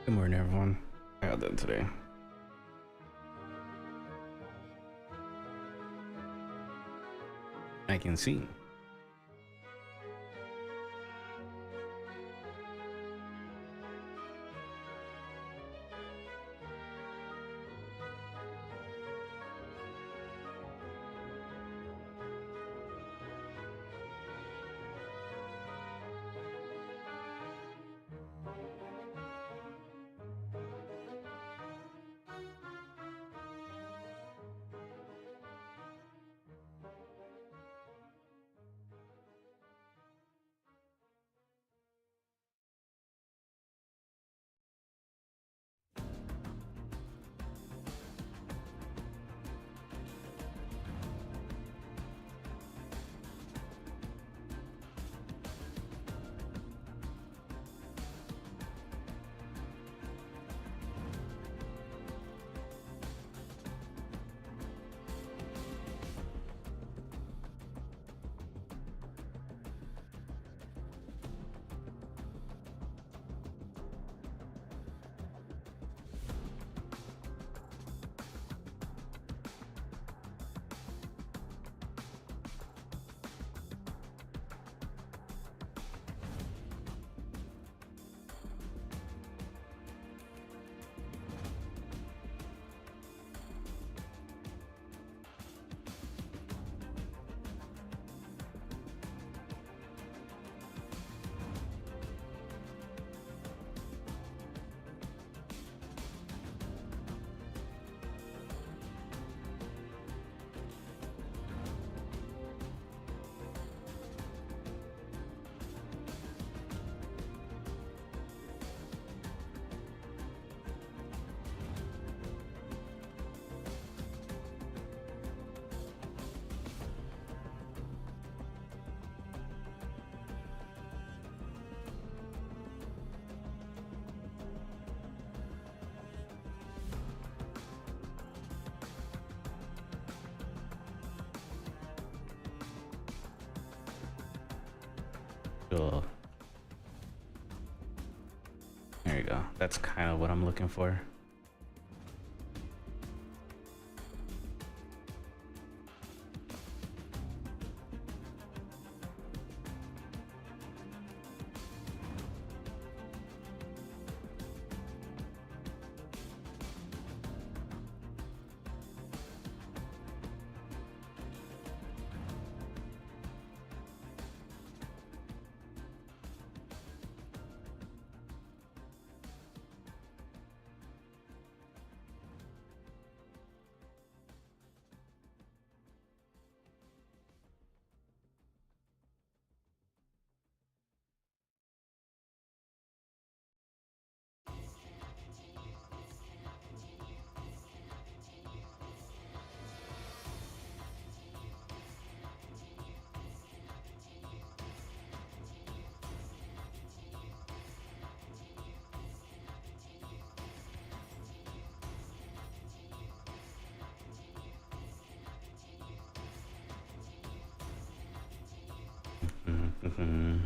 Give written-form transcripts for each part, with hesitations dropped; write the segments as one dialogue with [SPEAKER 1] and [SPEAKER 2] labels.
[SPEAKER 1] Good morning, everyone. How y'all doing today? I can see. Cool. There you go. That's kind of what I'm looking for. Mm-hmm.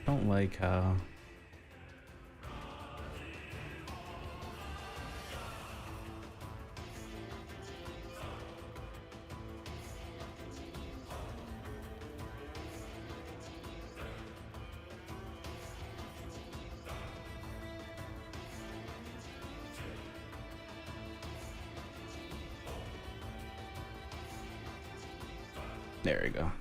[SPEAKER 1] Don't like how There we go.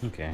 [SPEAKER 1] Okay.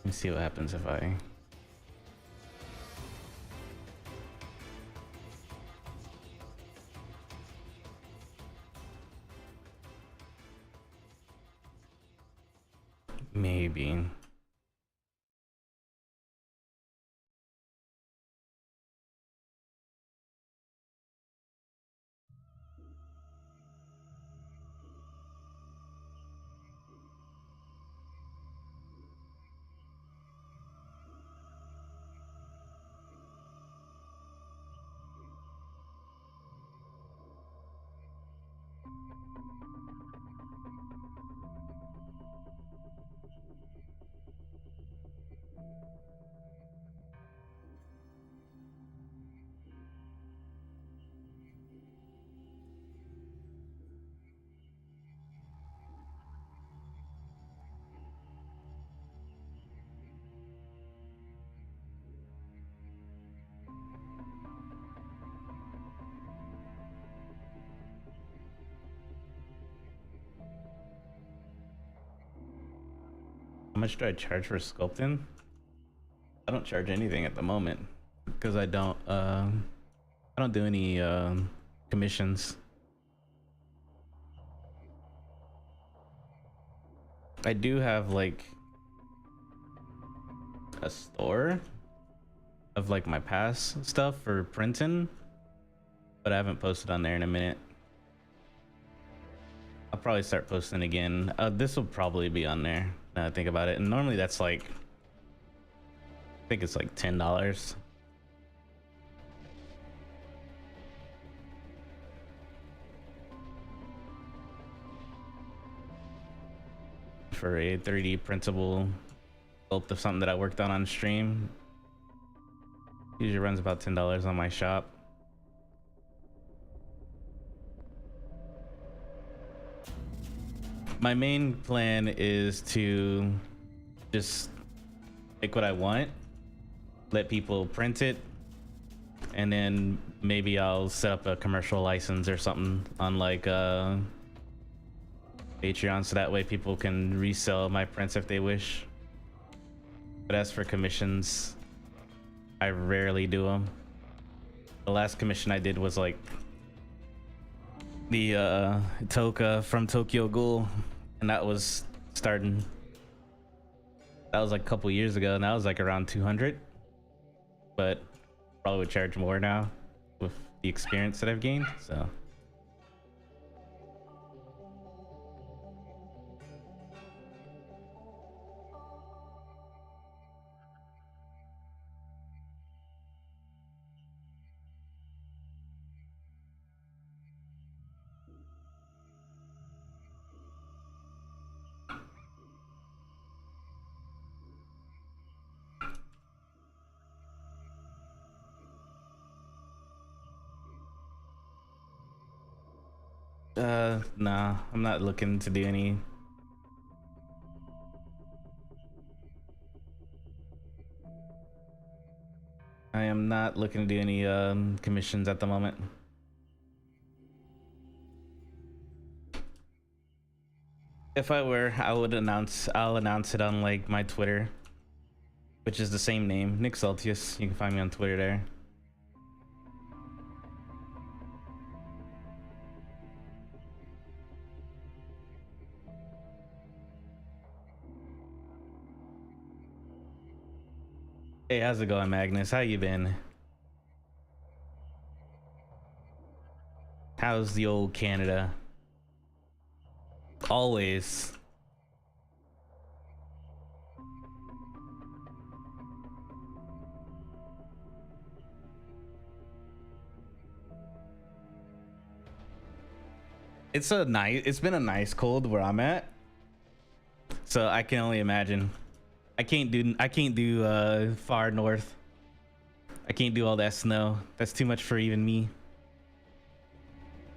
[SPEAKER 1] Let me see what happens if I... Maybe. How much do I charge for sculpting? I don't charge anything at the moment because I don't do any commissions. I do have like a store of like my past stuff for printing, but I haven't posted on there in a minute. I'll probably start posting again. This will probably be on there now I think about it, and normally that's like, I think it's like $10. for a 3D printable sculpt of something that I worked on stream. Usually runs about $10 on my shop. My main plan is to just pick what I want, let people print it, and then maybe I'll set up a commercial license or something on like Patreon, so that way people can resell my prints if they wish. But as for commissions, I rarely do them. The last commission I did was like the Toka from Tokyo Ghoul, and that was starting. That was like a couple years ago, and that was like around 200. But probably would charge more now with the experience that I've gained. So. Nah, I'm not looking to do any. I am not looking to do any commissions at the moment. If I were, I'll announce it on like my Twitter, which is the same name, Nick Celtius. You can find me on Twitter there. Hey, how's it going, Magnus? How you been? How's the old Canada? Always. It's been a nice cold where I'm at, so I can only imagine. I can't do far north. I can't do all that snow. That's too much for even me.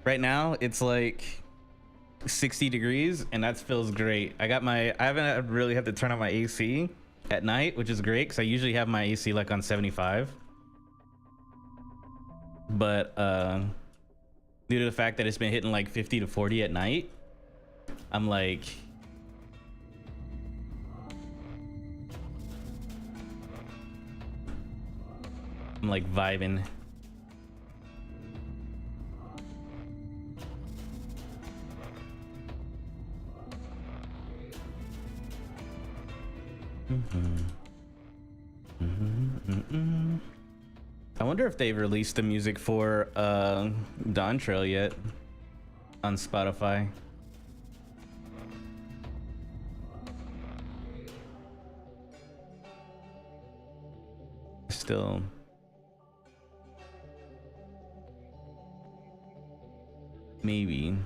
[SPEAKER 1] Right now it's like 60 degrees, and that feels great. I haven't really had to turn on my AC at night, which is great because I usually have my AC like on 75. But due to the fact that it's been hitting like 50 to 40 at night, I'm like vibing. I wonder if they've released the music for Dawn Trail yet on Spotify. Still. Maybe.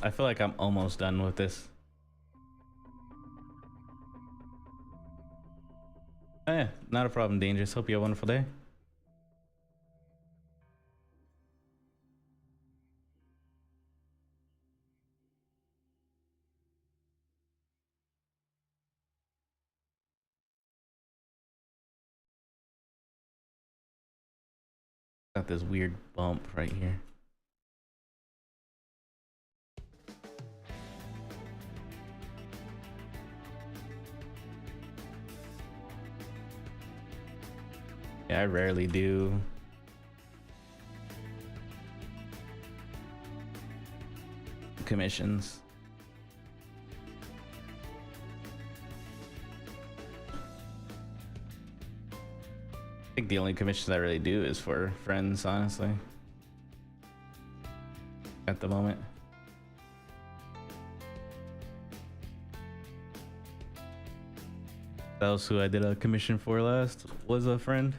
[SPEAKER 1] I feel like I'm almost done with this. Oh, yeah, not a problem, Dangerous. Hope you have a wonderful day. Got this weird bump right here. Yeah, I rarely do commissions. think the only commissions I really do is for friends, honestly. At the moment. That was who I did a commission for last, was a friend.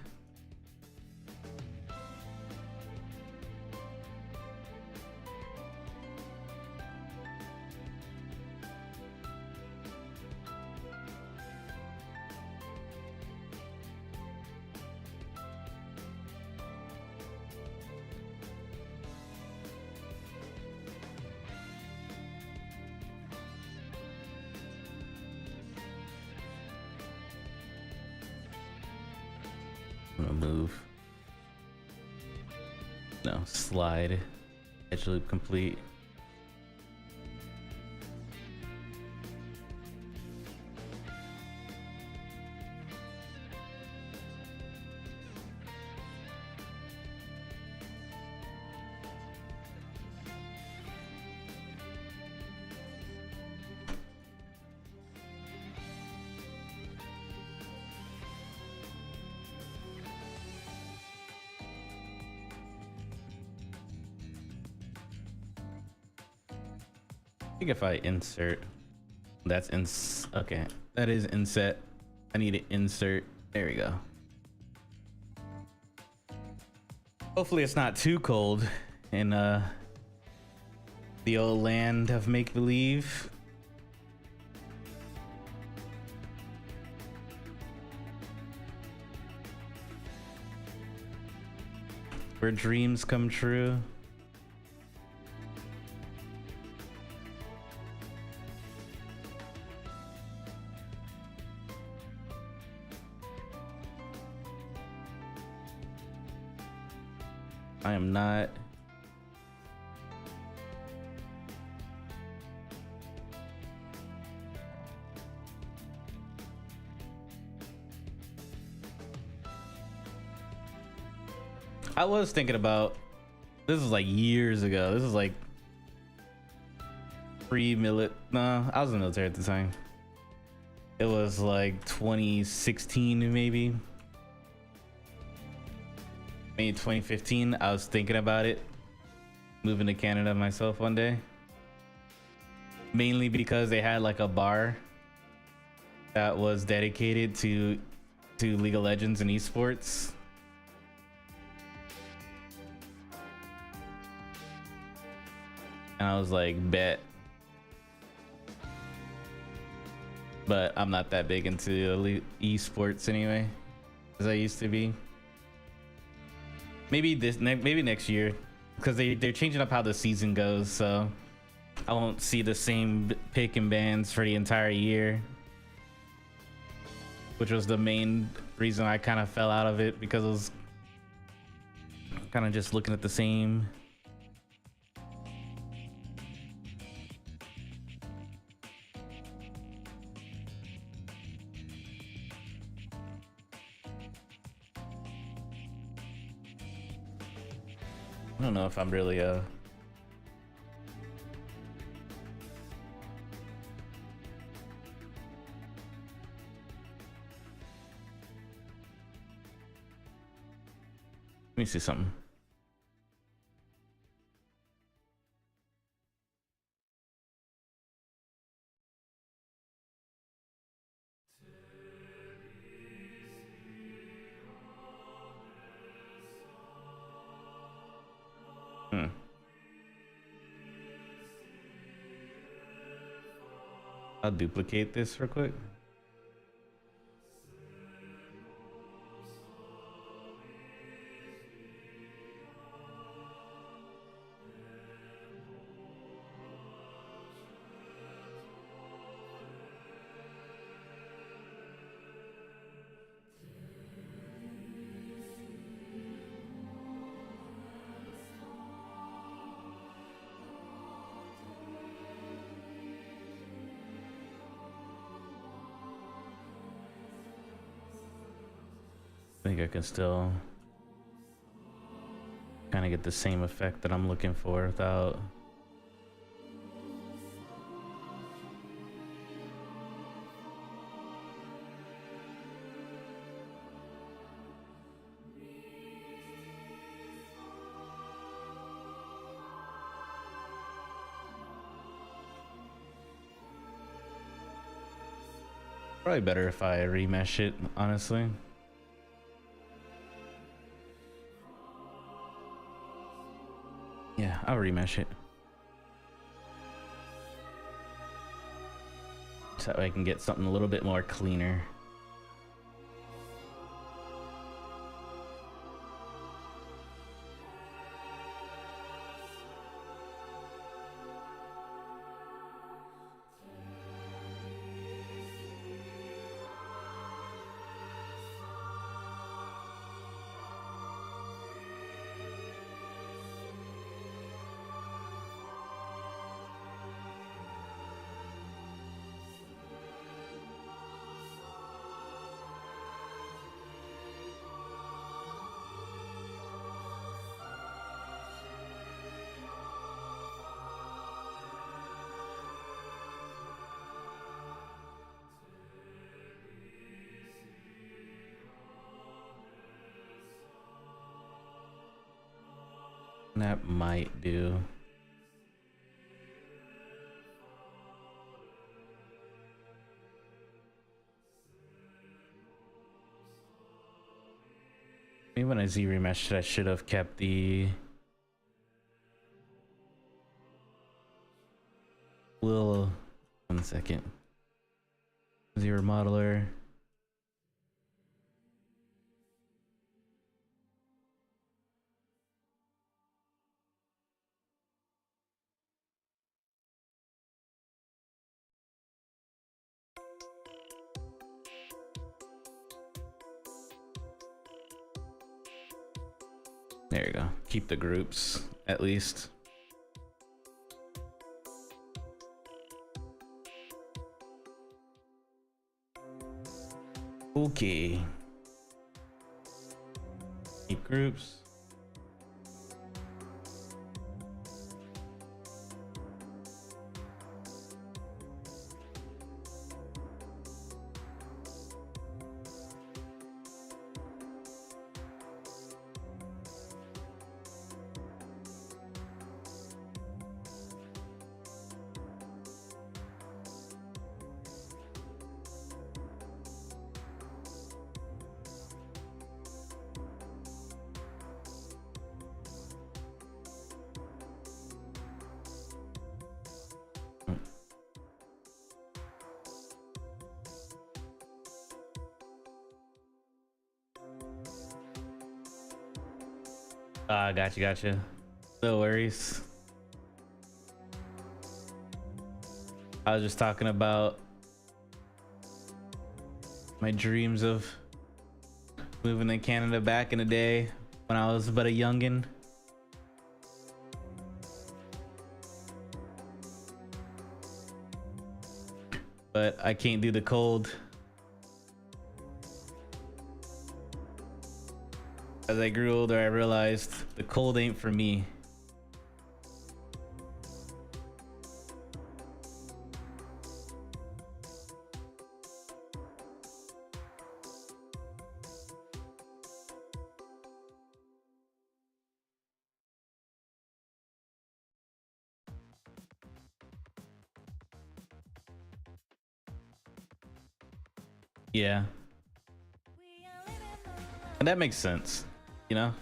[SPEAKER 1] I'm gonna move. No, slide. Edge loop complete. I think if I insert, okay, that is inset. I need to insert. There we go. Hopefully it's not too cold in the old land of make-believe. Where dreams come true. I am not. I was thinking about, this is like years ago. This is like pre-millet. No, I was in the military at the time. It was like 2016 maybe. Maybe 2015. I was thinking about it, moving to Canada myself one day, mainly because they had like a bar that was dedicated to League of Legends and esports. And I was like, bet. But I'm not that big into esports anyway, as I used to be. Maybe maybe next year, because they're changing up how the season goes, so I won't see the same pick and bans for the entire year, which was the main reason I kind of fell out of it, because I was kind of just looking at the same. I don't know if I'm really let me see something. I'll duplicate this real quick. I think I can still kind of get the same effect that I'm looking for without. Probably better if I remesh it, honestly. Yeah, I'll remesh it. So that way I can get something a little bit more cleaner. That might do. Maybe when I Z-remeshed, I should have kept the little. 1 second. Z-remodeler. There you go. Keep the groups at least. Okay. Keep groups. Gotcha. No worries. I was just talking about my dreams of moving to Canada back in the day when I was but a youngin'. But I can't do the cold. As I grew older, I realized the cold ain't for me. Yeah. And that makes sense, you know?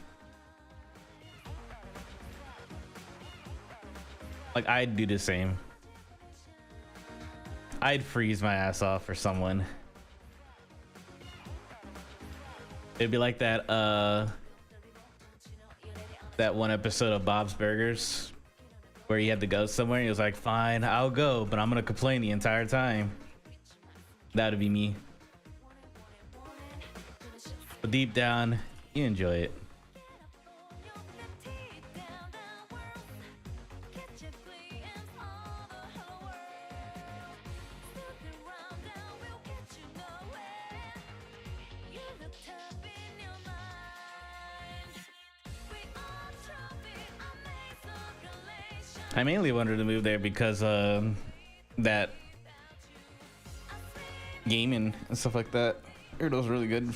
[SPEAKER 1] Like, I'd do the same. I'd freeze my ass off for someone. It'd be like that one episode of Bob's Burgers where he had to go somewhere and he was like, fine, I'll go, but I'm gonna complain the entire time. That'd be me. But deep down, you enjoy it. I mainly wanted to move there because that gaming and stuff like that. I heard it was really good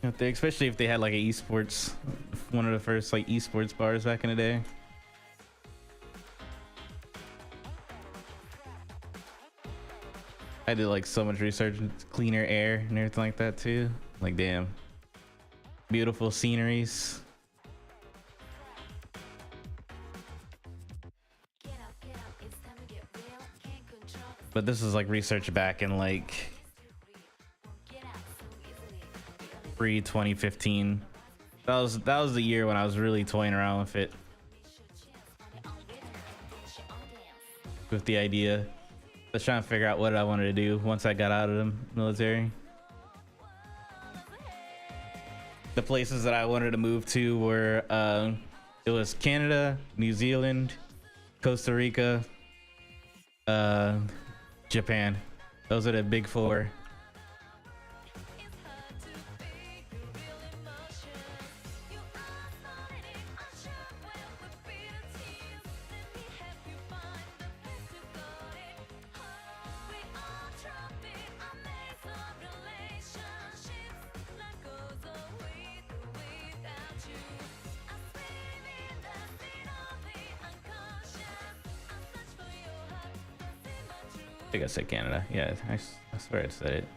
[SPEAKER 1] out there, especially if they had like a esports, one of the first like esports bars back in the day. I did like so much research, cleaner air and everything like that too. Like damn, beautiful sceneries. But this is like research back in like pre 2015. That was the year when I was really toying around with it, with the idea. I was trying to figure out what I wanted to do once I got out of the military. The places that I wanted to move to were it was Canada, New Zealand, Costa Rica, Japan. Those are the big four. I think I said Canada. Yeah, I swear I said it.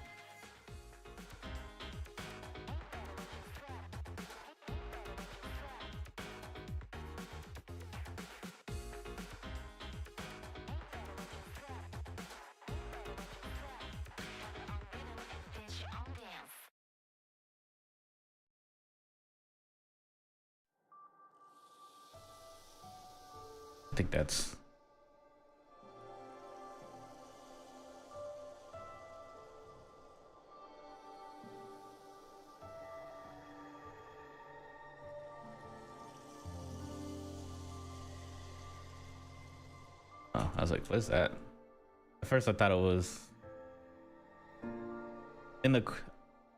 [SPEAKER 1] I think that's... Oh, I was like, what is that? At first I thought it was in the...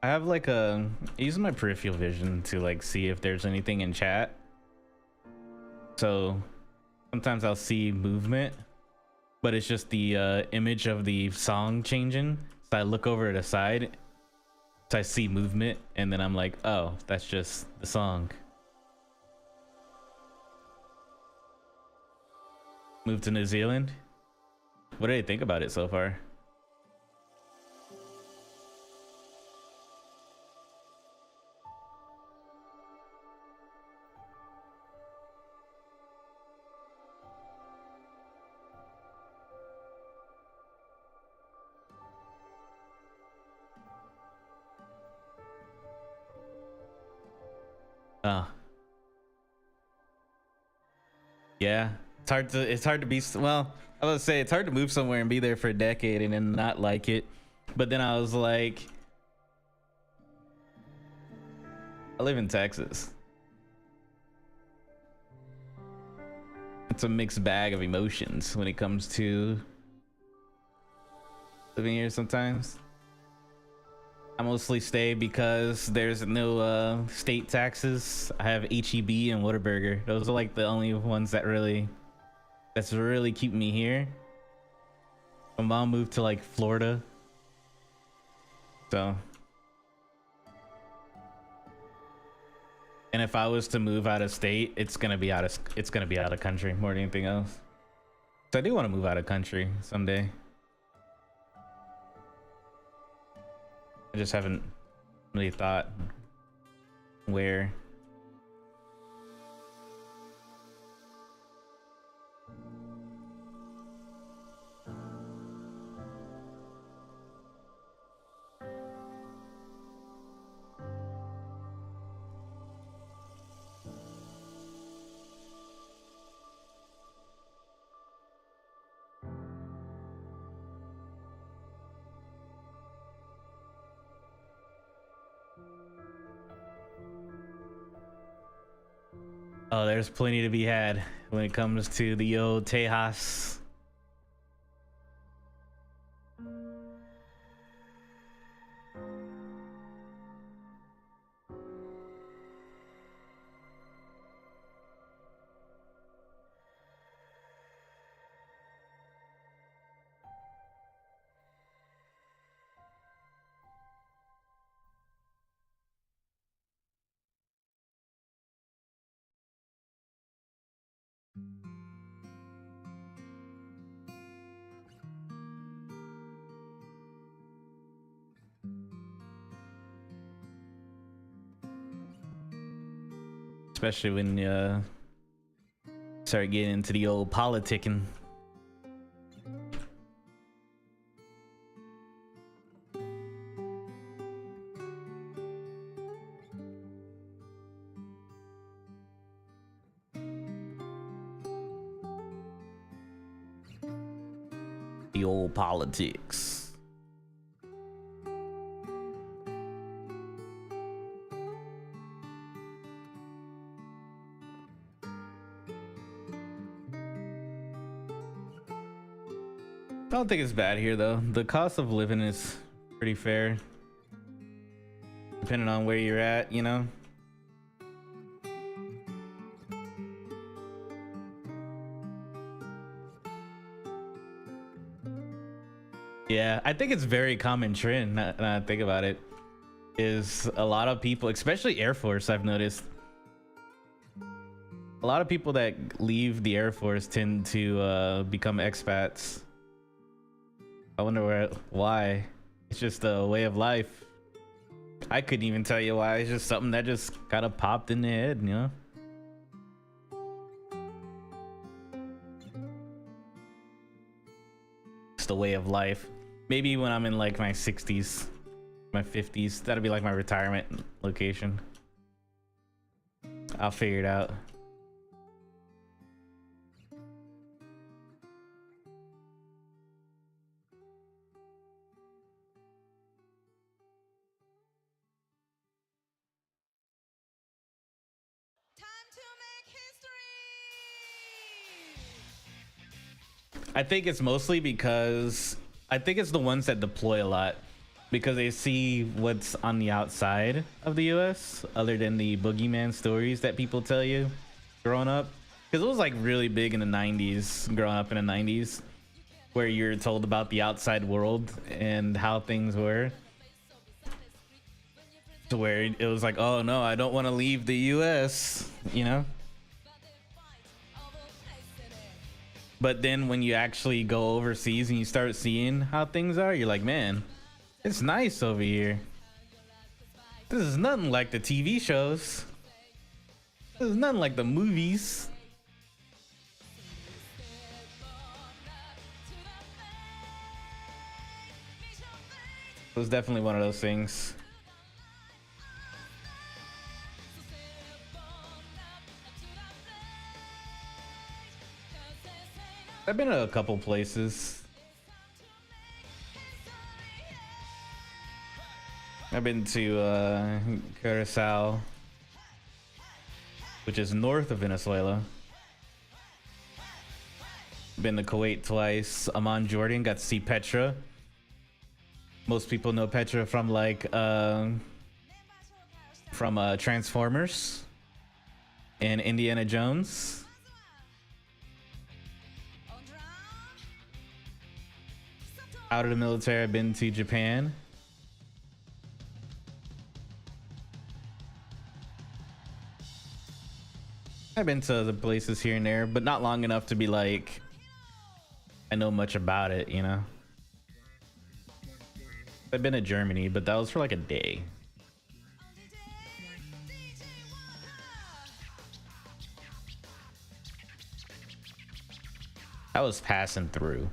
[SPEAKER 1] I have like a... I use my peripheral vision to like see if there's anything in chat. So sometimes I'll see movement, but it's just the image of the song changing. So I look over to the side, so I see movement, and then I'm like, oh, that's just the song. Moved to New Zealand. What do you think about it so far? Oh, yeah. It's hard to be, well, I was gonna say it's hard to move somewhere and be there for a decade and then not like it. But then I was like, I live in Texas. It's a mixed bag of emotions when it comes to living here sometimes. I mostly stay because there's no state taxes. I have HEB and Whataburger. Those are like the only ones that's really keeping me here. My mom moved to like Florida, so. And if I was to move out of state, it's gonna be out of country more than anything else. So I do want to move out of country someday. I just haven't really thought where. Oh, there's plenty to be had when it comes to the old Tejas. especially when you start getting into the old politicking. The old politics. I don't think it's bad here though. The cost of living is pretty fair, depending on where you're at, you know. Yeah, I think it's very common trend. Now I think about it, is a lot of people, especially Air Force, I've noticed. A lot of people that leave the Air Force tend to become expats. I wonder why. It's just a way of life. I couldn't even tell you why. It's just something that just kind of popped in the head, you know? Just a way of life. Maybe when I'm in like my 60s, my 50s, that'll be like my retirement location. I'll figure it out. I think it's mostly because I think it's the ones that deploy a lot because they see what's on the outside of the US other than the boogeyman stories that people tell you growing up, because it was like really big in the 90s, growing up in the 90s, where you're told about the outside world and how things were, to where it was like, oh no, I don't want to leave the US, you know. But then when you actually go overseas and you start seeing how things are, you're like, man, it's nice over here. This is nothing like the TV shows. This is nothing like the movies. It was definitely one of those things. I've been to a couple places. I've been to Curacao, which is north of Venezuela. Been to Kuwait twice. Amman, Jordan. Got to see Petra. Most people know Petra from like Transformers and Indiana Jones. Out of the military, I've been to Japan. I've been to other places here and there, but not long enough to be like, I know much about it, you know? I've been to Germany, but that was for like a day. I was passing through.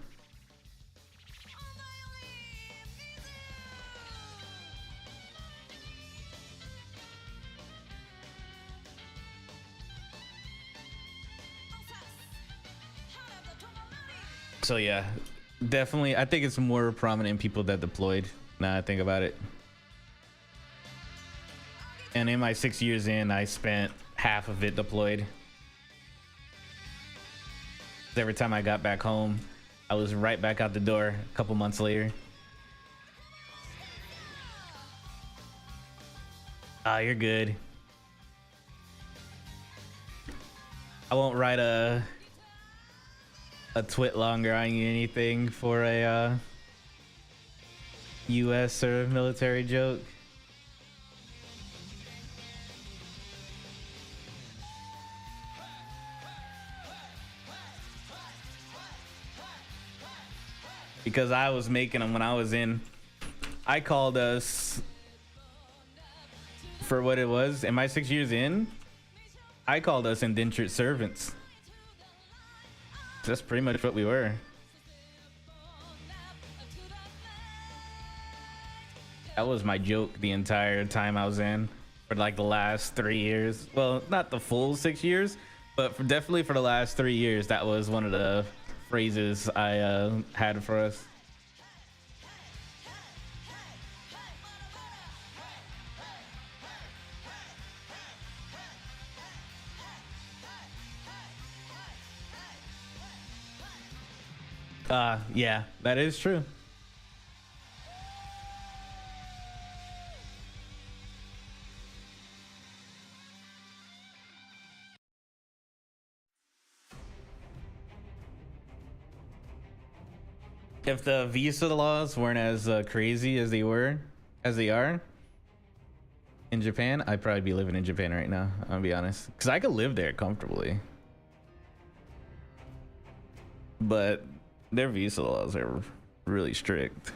[SPEAKER 1] So yeah, definitely. I think it's more prominent in people that deployed. Now I think about it. And in my 6 years in, I spent half of it deployed. Every time I got back home, I was right back out the door a couple months later. Ah, you're good. I won't write a twit longer on you anything for a US or military joke. Because I was making them when I was in. I called us for what it was. In my 6 years in, I called us indentured servants. That's pretty much what we were. That was my joke the entire time I was in for like the last 3 years. Well, not the full 6 years, but definitely for the last 3 years, that was one of the phrases I had for us. Yeah, that is true. If the visa laws weren't as crazy as they are in Japan, I'd probably be living in Japan right now. I'll be honest, because I could live there comfortably. But their visa laws are really strict.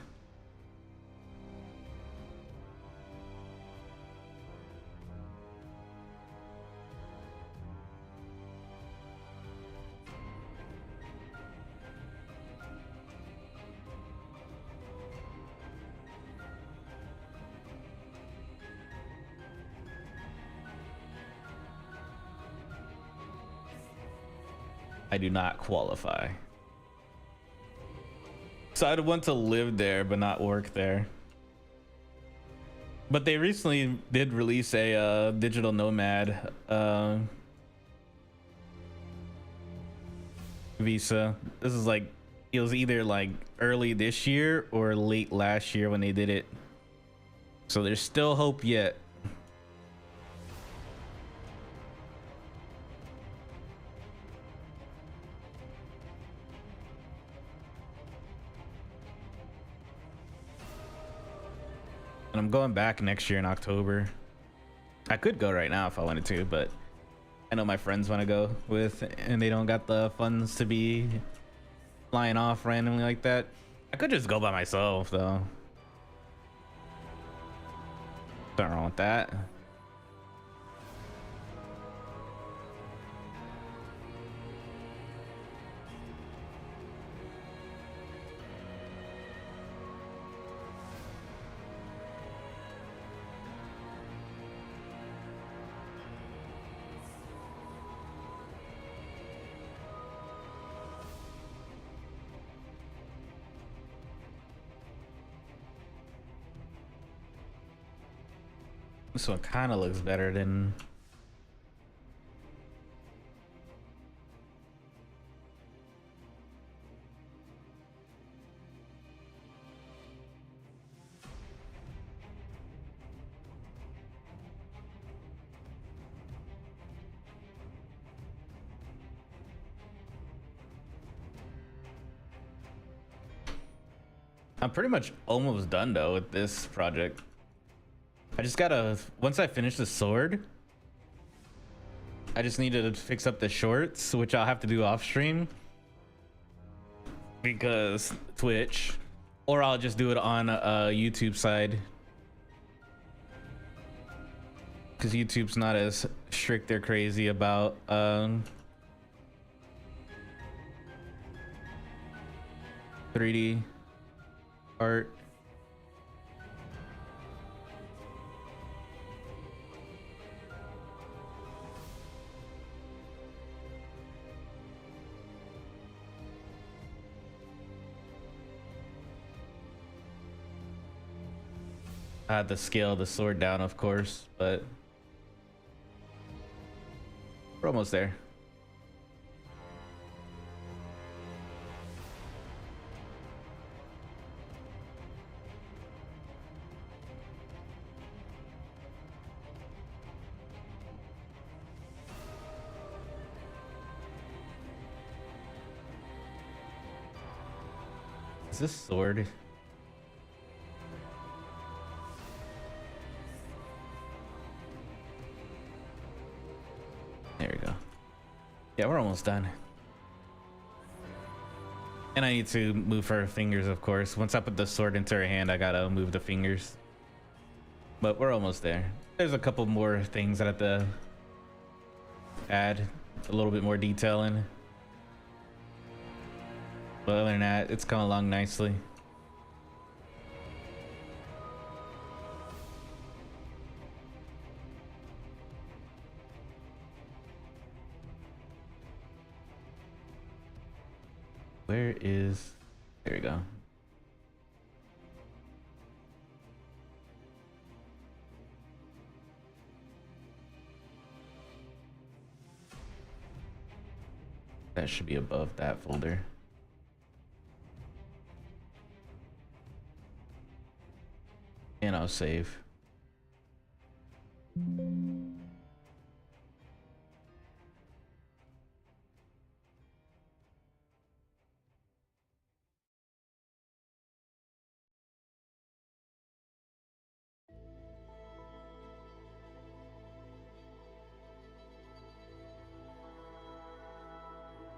[SPEAKER 1] I do not qualify. So I'd want to live there but not work there. But they recently did release a digital nomad visa. This is like, it was either like early this year or late last year when they did it. So there's still hope yet. And I'm going back next year in October. I could go right now if I wanted to, but I know my friends want to go with, and they don't got the funds to be flying off randomly like that. I could just go by myself though. Nothing wrong with that. This one kind of looks better than... I'm pretty much almost done though with this project. I just gotta, once I finish the sword, I just need to fix up the shorts, which I'll have to do off stream because Twitch, or I'll just do it on a YouTube side because YouTube's not as strict or crazy about 3D art. I had to scale the sword down, of course, but we're almost there. Is this sword? There we go. Yeah, we're almost done. And I need to move her fingers, of course. Once I put the sword into her hand, I gotta move the fingers. But we're almost there. There's a couple more things that I have to add a little bit more detail in. But other than that, it's come along nicely. Where is... There we go. That should be above that folder. And I'll save.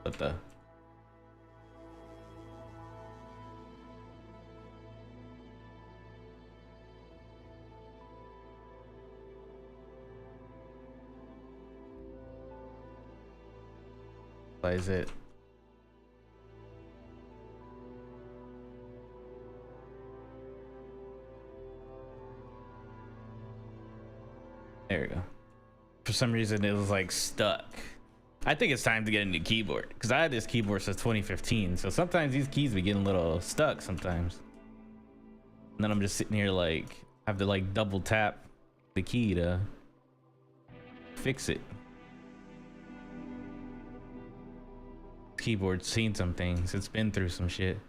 [SPEAKER 1] What the? Why is it? There we go. For some reason it was like stuck. I think it's time to get a new keyboard because I had this keyboard since 2015. So sometimes these keys be getting a little stuck sometimes. And then I'm just sitting here like have to like double tap the key to fix it. Keyboard's seen some things. It's been through some shit.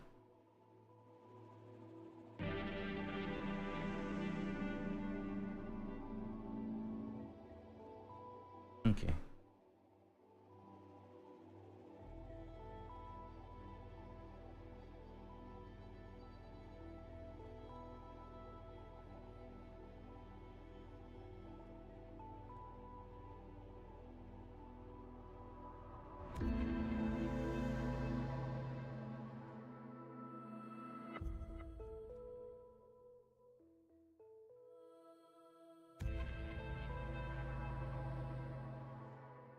[SPEAKER 1] Okay.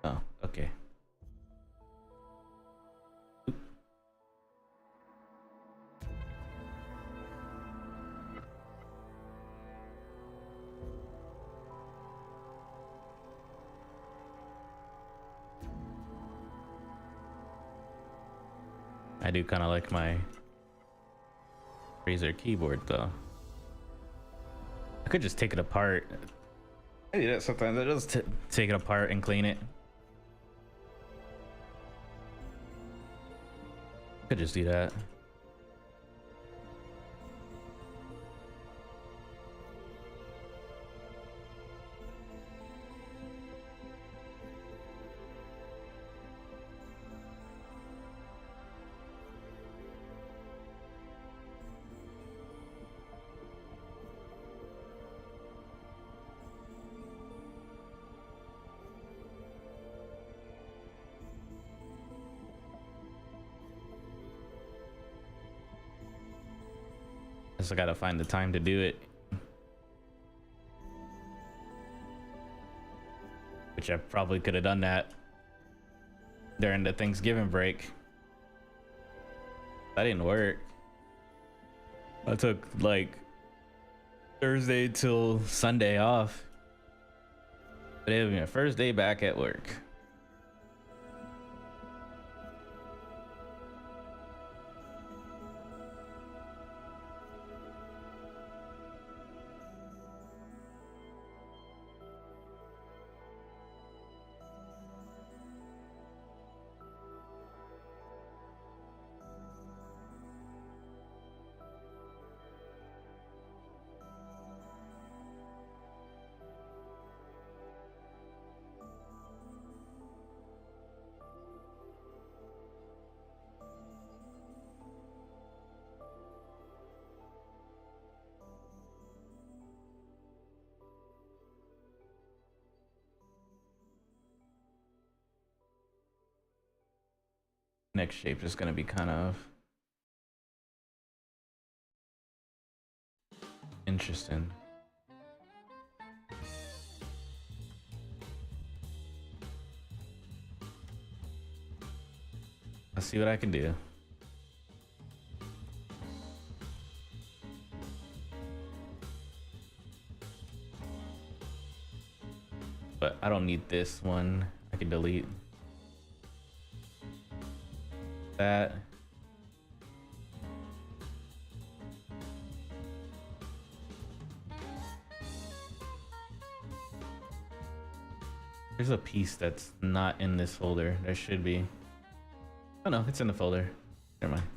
[SPEAKER 1] Oh, okay. I do kind of like my Razer keyboard though. I could just take it apart. I do that sometimes. I just take it apart and clean it. Could just do that. I gotta find the time to do it, which I probably could have done that during the Thanksgiving break. That didn't work. I took like Thursday till Sunday off, but it was my first day back at work. Next shape is going to be kind of interesting. Let's see what I can do. But I don't need this one. I can delete that. There's a piece that's not in this folder. There should be. Oh no, it's in the folder. Never mind.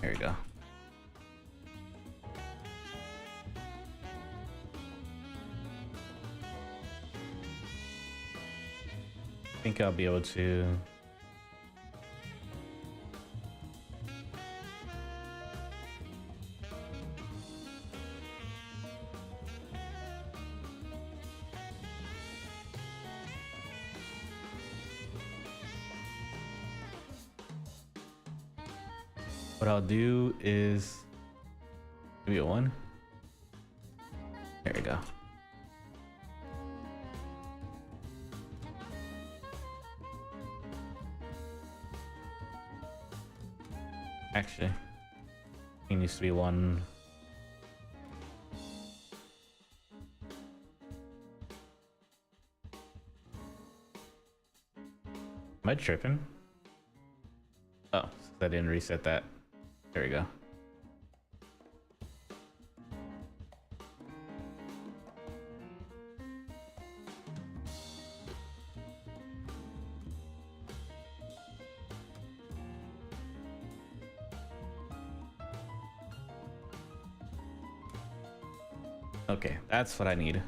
[SPEAKER 1] There you go. I think I'll be able to. What I'll do is give me a 1. There you go. Actually, it needs to be 1. Am I tripping? Oh, I didn't reset that. There we go. Okay, that's what I need.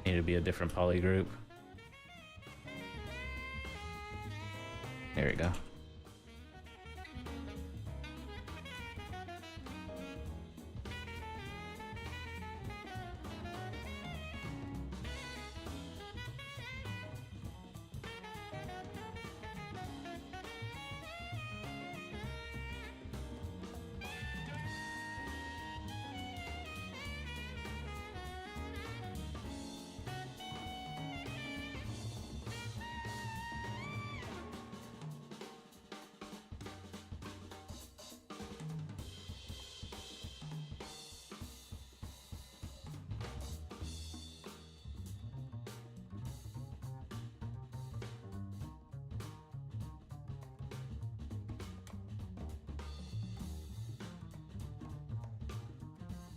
[SPEAKER 1] Need to be a different poly group. There we go.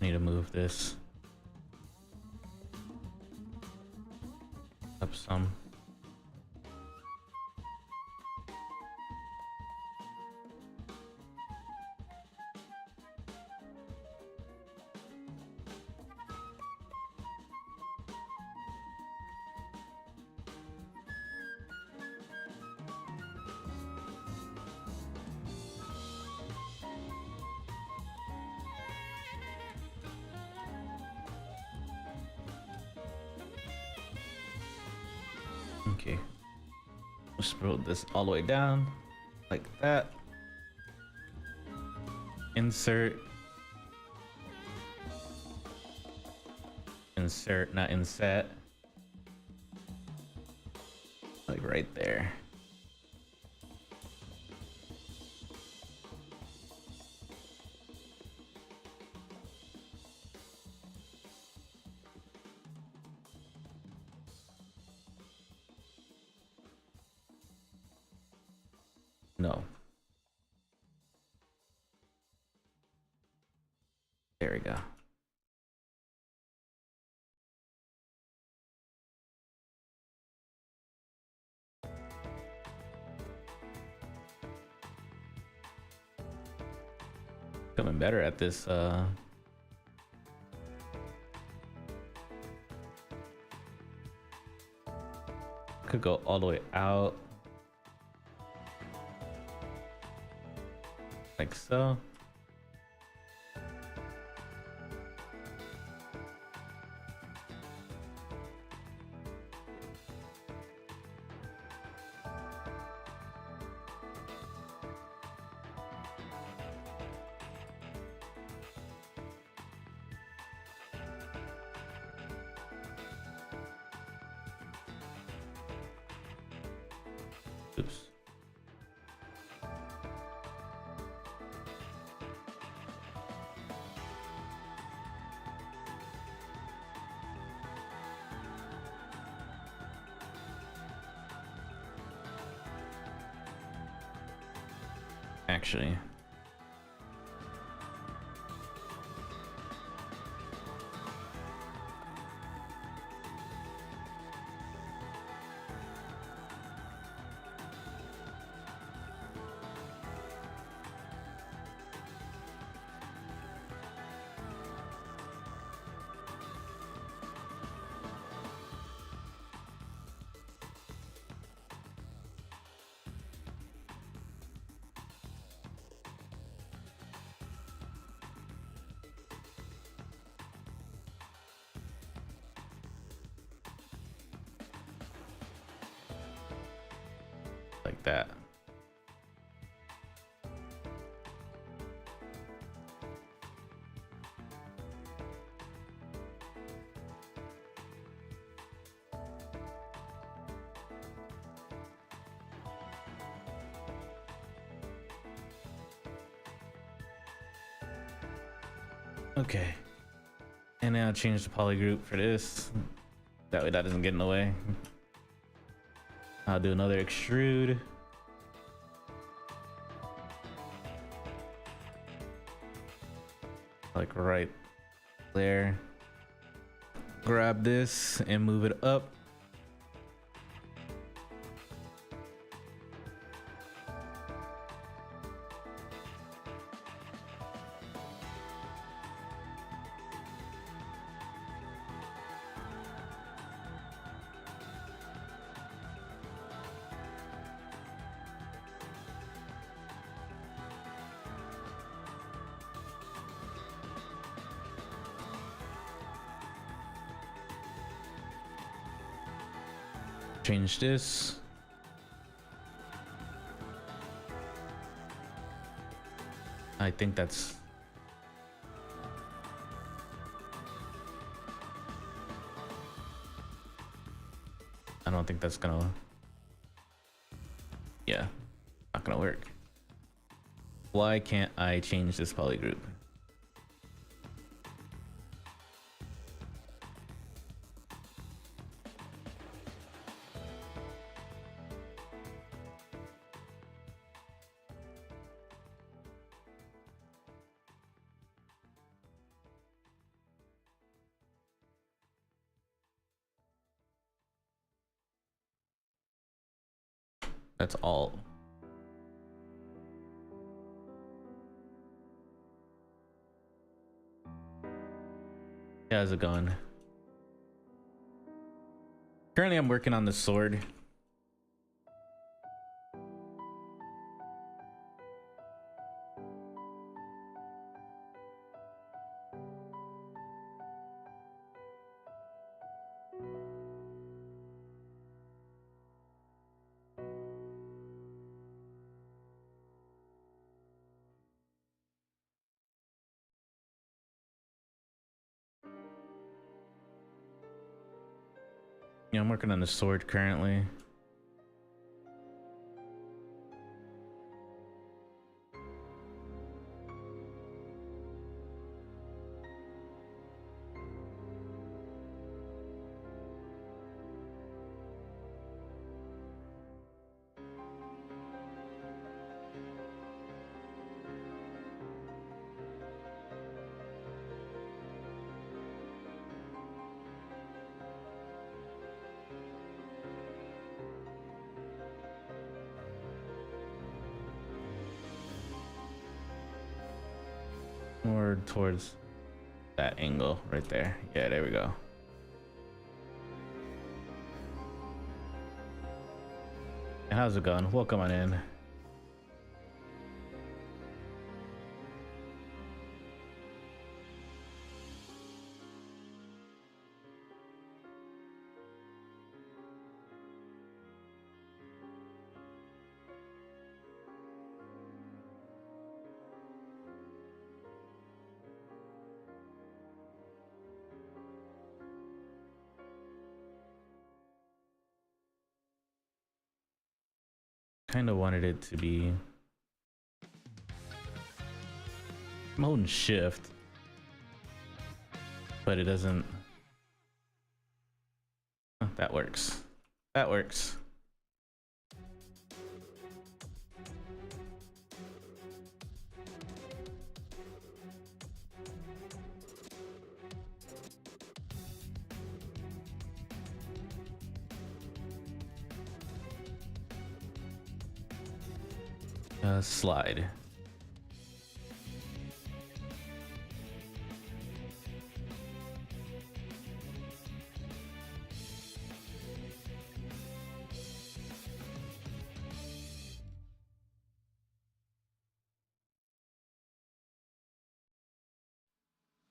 [SPEAKER 1] Need to move this up some. Okay, we'll scroll this all the way down like that. Insert, not inset. Like like right there. No. There we go. Becoming better at this. Could go all the way out. Like so. Oops. Actually. Like that. Okay. And now change the poly group for this. That way that doesn't get in the way. I'll do another extrude. Like right there. Grab this and move it up. Change this. I think that's I don't think that's gonna, yeah, not gonna work. Why can't I change this poly group? That's all. Yeah, how's it going? Currently, I'm working on the sword. Yeah, I'm working on the sword currently. More towards that angle right there. Yeah, there we go. And how's it going? Welcome on in. Kind of wanted it to be. I'm holding shift, but it doesn't. Oh, that works. That works. Slide.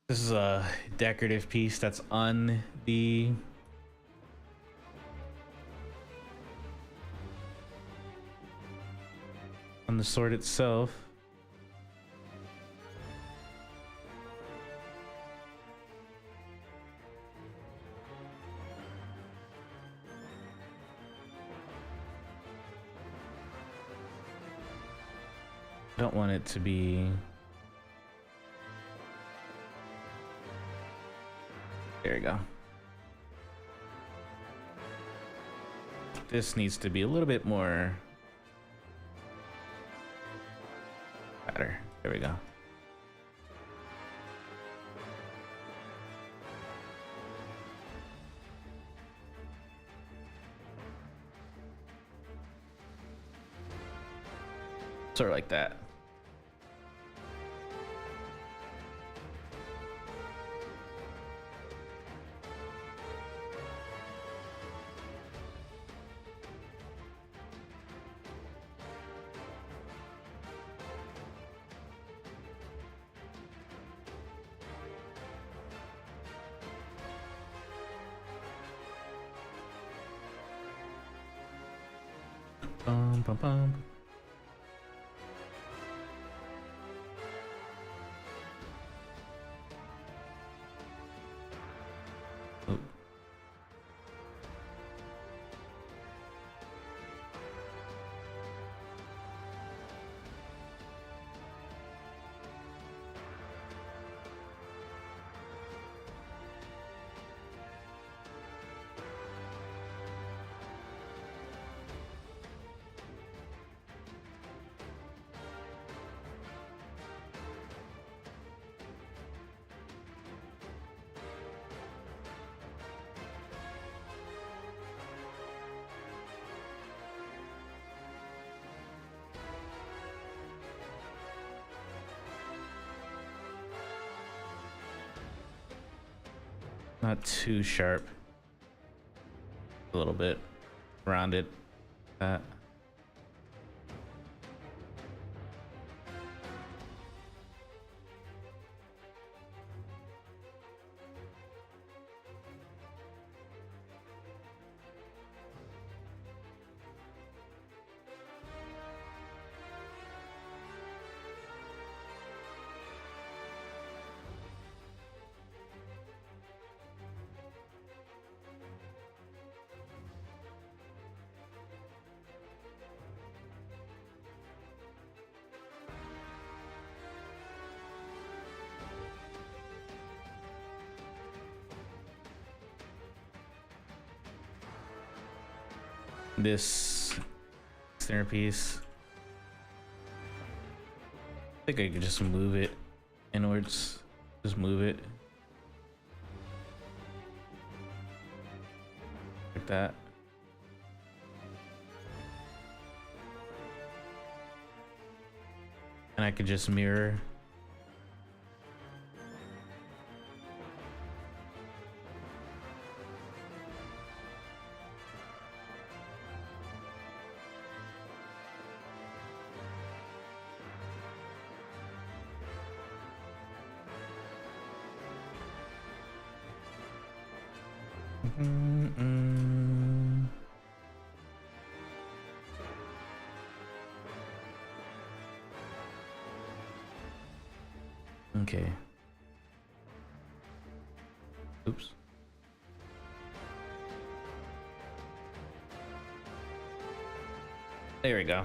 [SPEAKER 1] This is a decorative piece that's on the sword itself. Don't want it to be. There you go. This needs to be a little bit more better. There we go. Sort of like that. Bum, bum, bum. Oh. Not too sharp. A little bit rounded. That. This centerpiece, I think I could just move it inwards. Just move it like that. And I could just mirror Okay. Oops. There we go.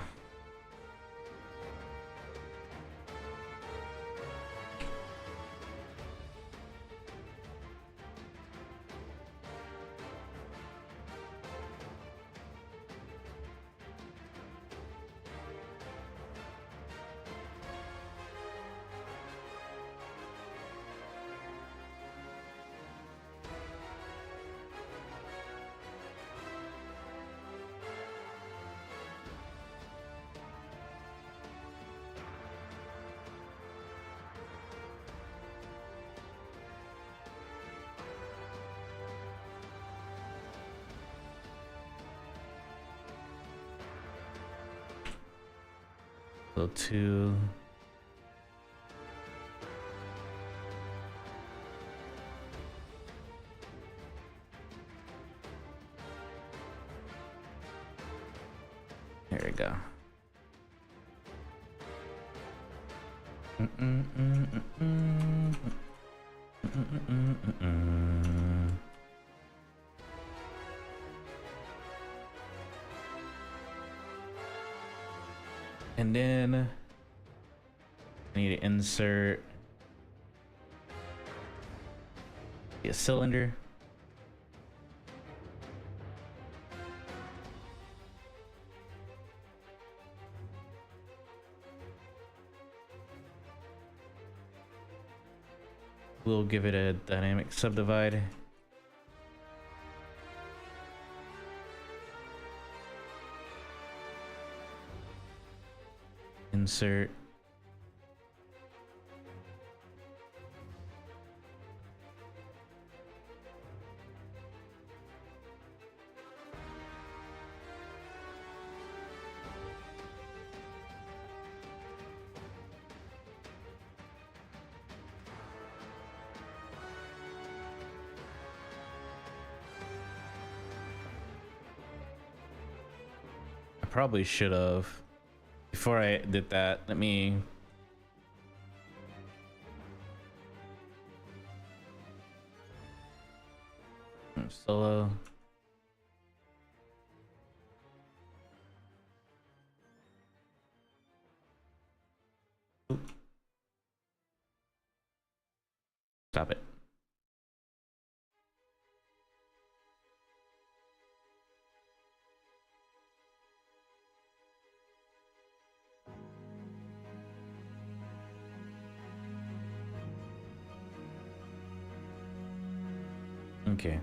[SPEAKER 1] So 2. There we go. And then I need to insert a cylinder. We'll give it a dynamic subdivide. Insert. I probably should have. Before I did that, let me solo. Oop. Stop it. Okay.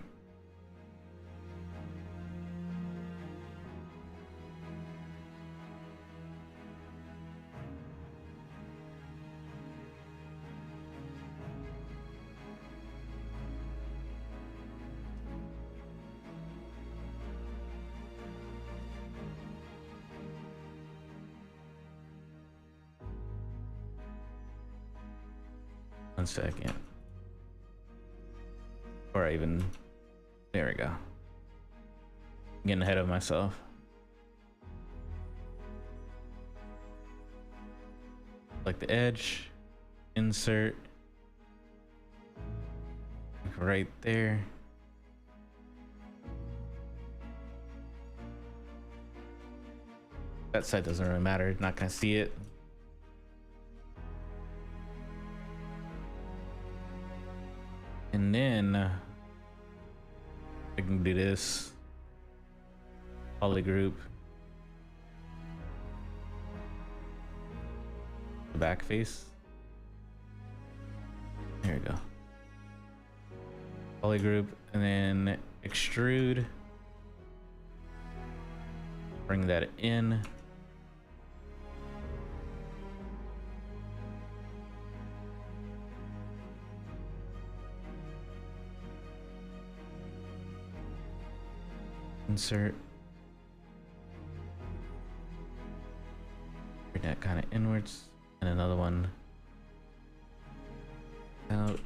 [SPEAKER 1] One second. Or even, there we go. Getting ahead of myself. Like the edge, insert, right there. That side doesn't really matter, not gonna see it. And then I can do this polygroup, the back face. There we go. Polygroup, and then extrude. Bring that in. Insert. Bring that kind of inwards, and another one out.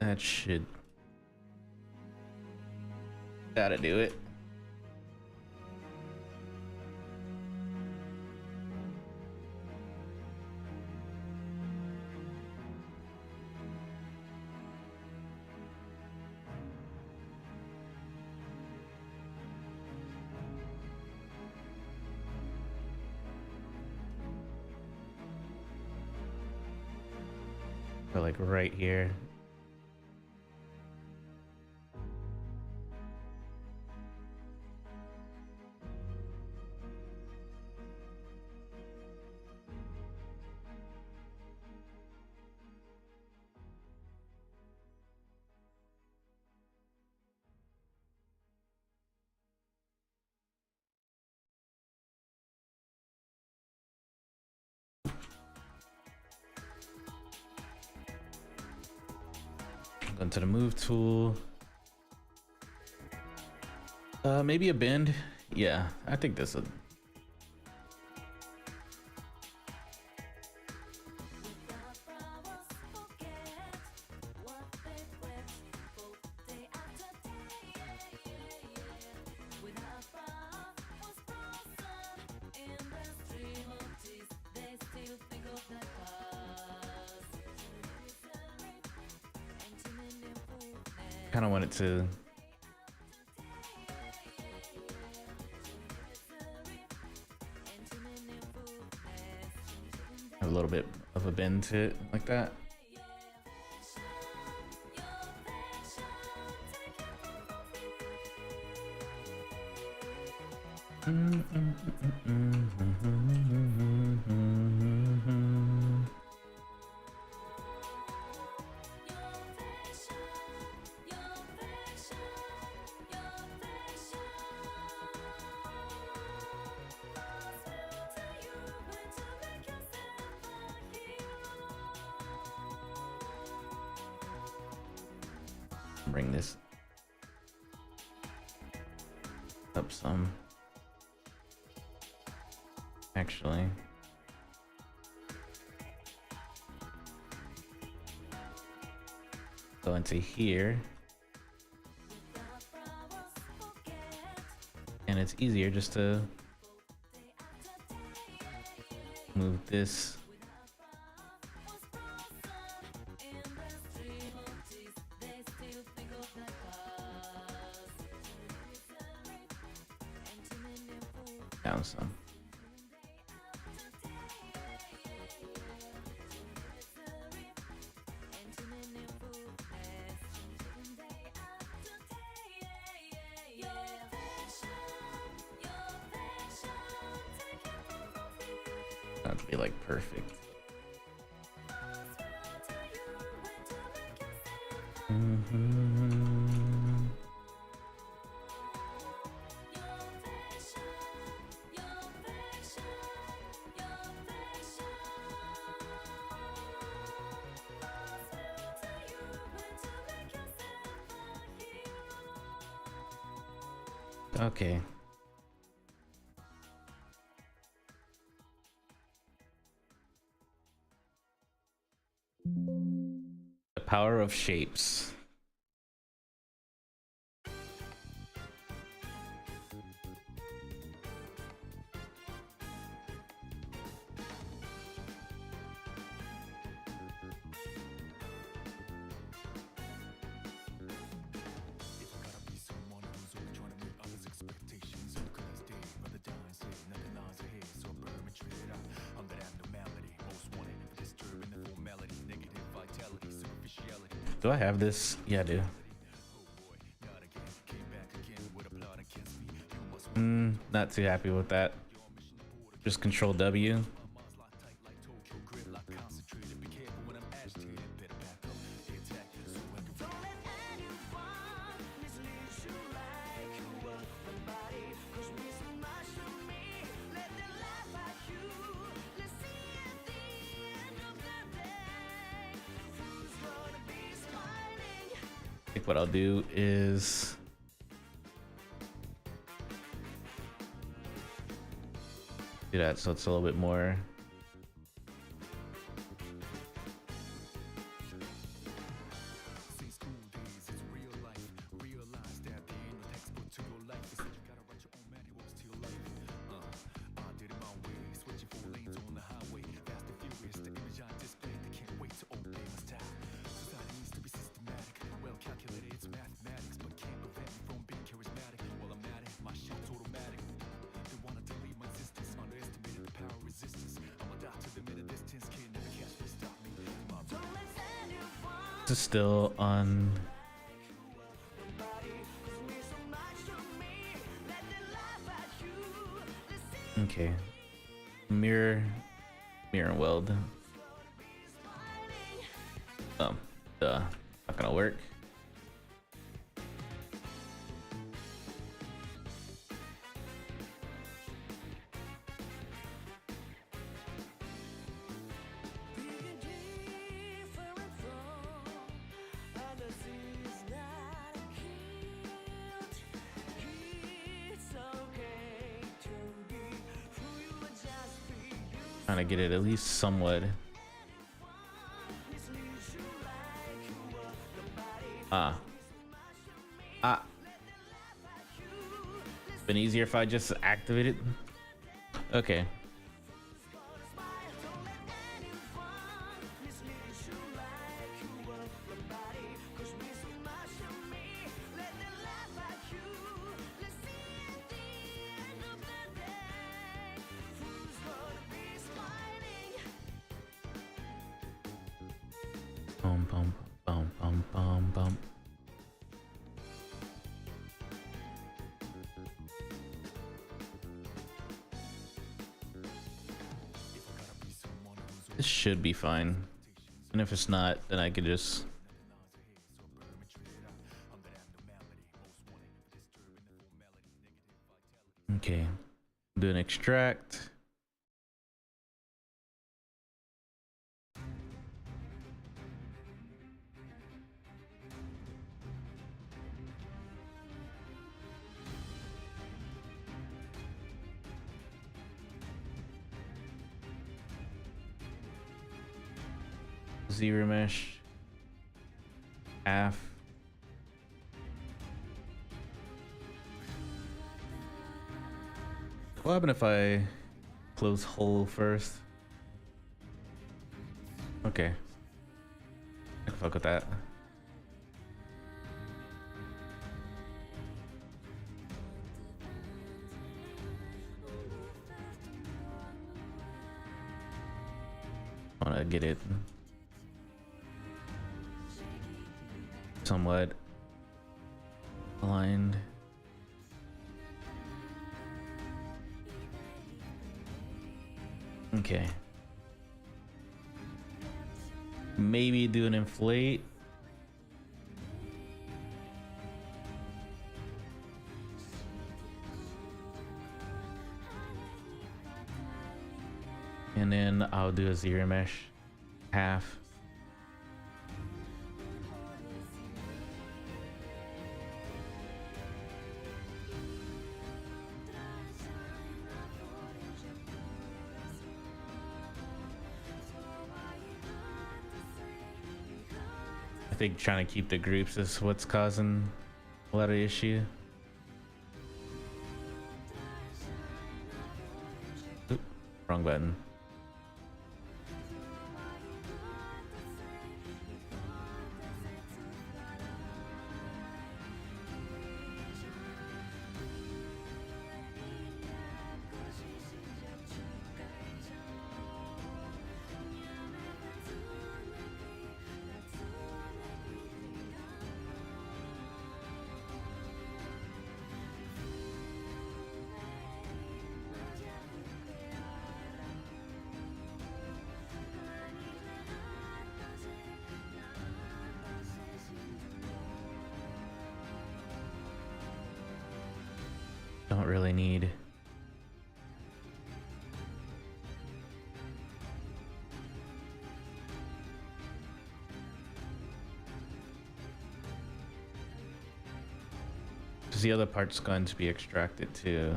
[SPEAKER 1] That should gotta do it. Or like right here. Go into the move tool. Maybe a bend. Yeah, I think this would. Kind of want it to have a little bit of a bend to it, like that. Bring this up some. Actually, go into here, and it's easier just to move this down some. That'd be like perfect. Okay. The power of shapes. Do I have this? Yeah, I do. Not too happy with that. Just Control W. I think what I'll do is do that so it's a little bit more This is still on. Okay. Mirror and weld. Duh. Not gonna work. Trying to get it at least somewhat. Been easier if I just activate it. Okay. Bum bum bum bum bum bum. This should be fine. And if it's not, then I could just... Okay. Do an extract. Zero mesh. Half. What happened if I close hole first? Okay. I can fuck with that. I wanna get it somewhat aligned. Okay. Maybe do an inflate. And then I'll do a zero mesh half. I think trying to keep the groups is what's causing a lot of issue. Oop, wrong button. Don't really need. Because the other part's going to be extracted too.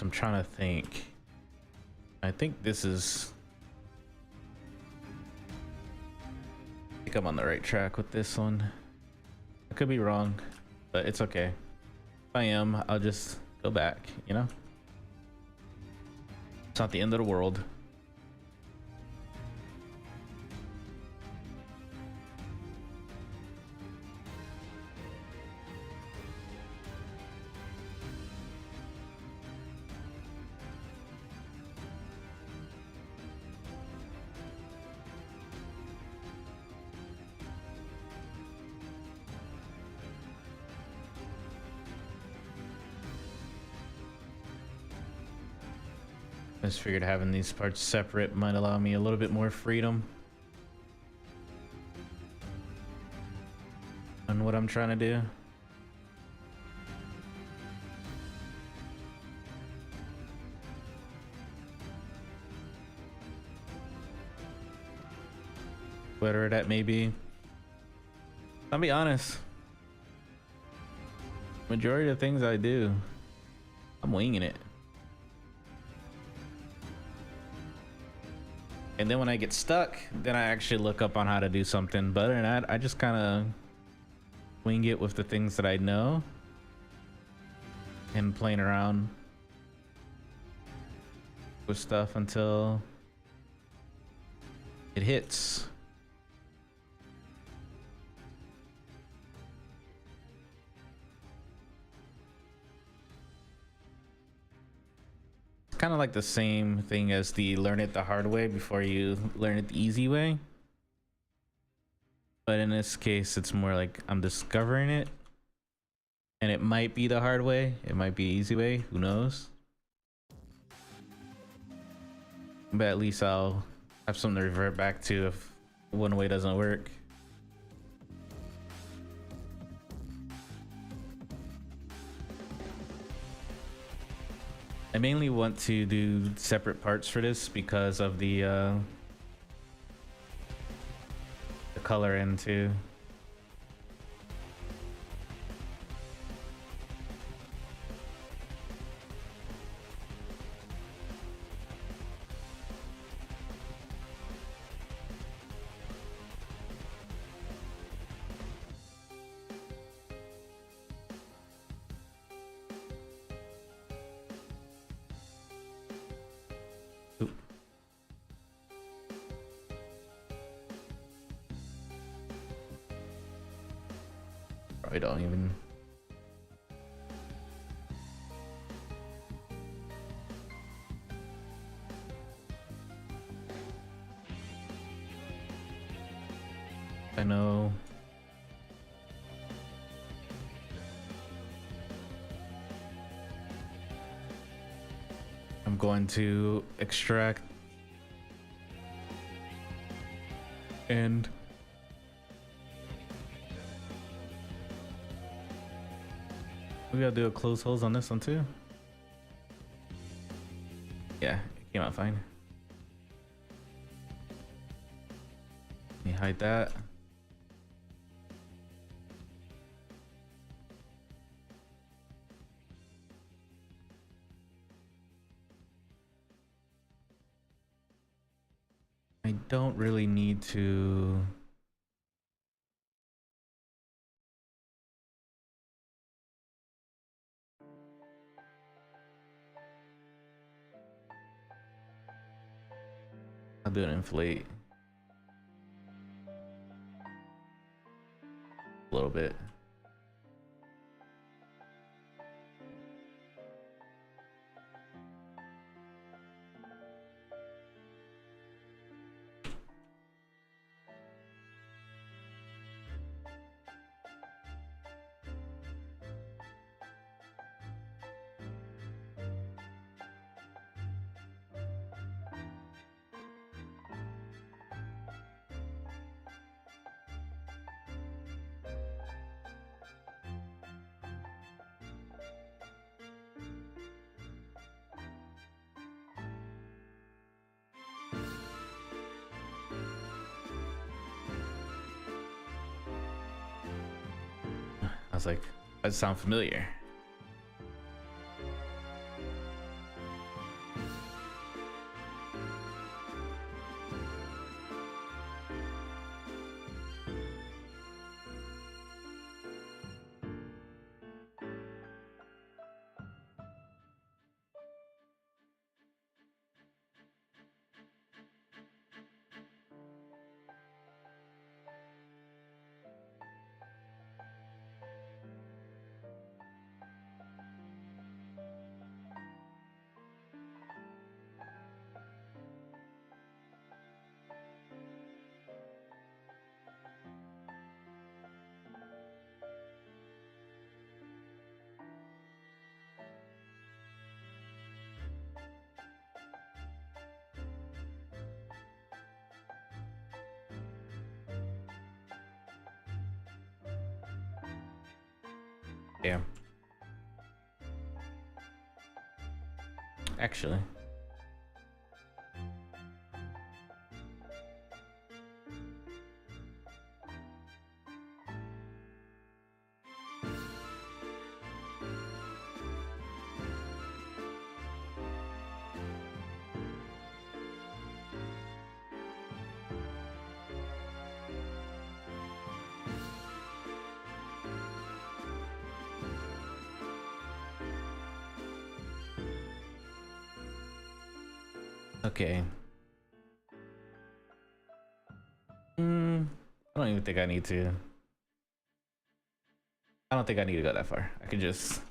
[SPEAKER 1] I'm trying to think. I think this is think I'm on the right track with this one. I could be wrong, but it's okay. If I am, I'll just go back, you know? It's not the end of the world. I just figured having these parts separate might allow me a little bit more freedom on what I'm trying to do. Whatever that may be. I'll be honest. Majority of the things I do, I'm winging it. And then when I get stuck, then I actually look up on how to do something. But other than that, I just kind of wing it with the things that I know and playing around with stuff until it hits. Kind of like the same thing as the learn it the hard way before you learn it the easy way, but in this case it's more like I'm discovering it, and it might be the hard way, it might be easy way, who knows, but at least I'll have something to revert back to if one way doesn't work. I mainly want to do separate parts for this because of the color end too. I don't even. I know. I'm going to extract and we gotta do a close holes on this one too. Yeah, it came out fine. Let me hide that. I don't really need to. I'll do an inflate a little bit. I was like, that sounds familiar. Damn. Actually. Okay. I don't even think I need to. I don't think I need to go that far. I could just.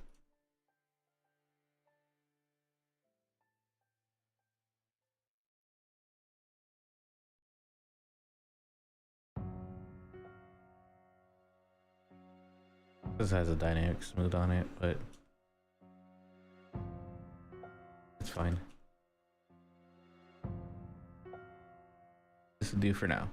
[SPEAKER 1] This has a dynamic smooth on it, but it's fine. This will do for now.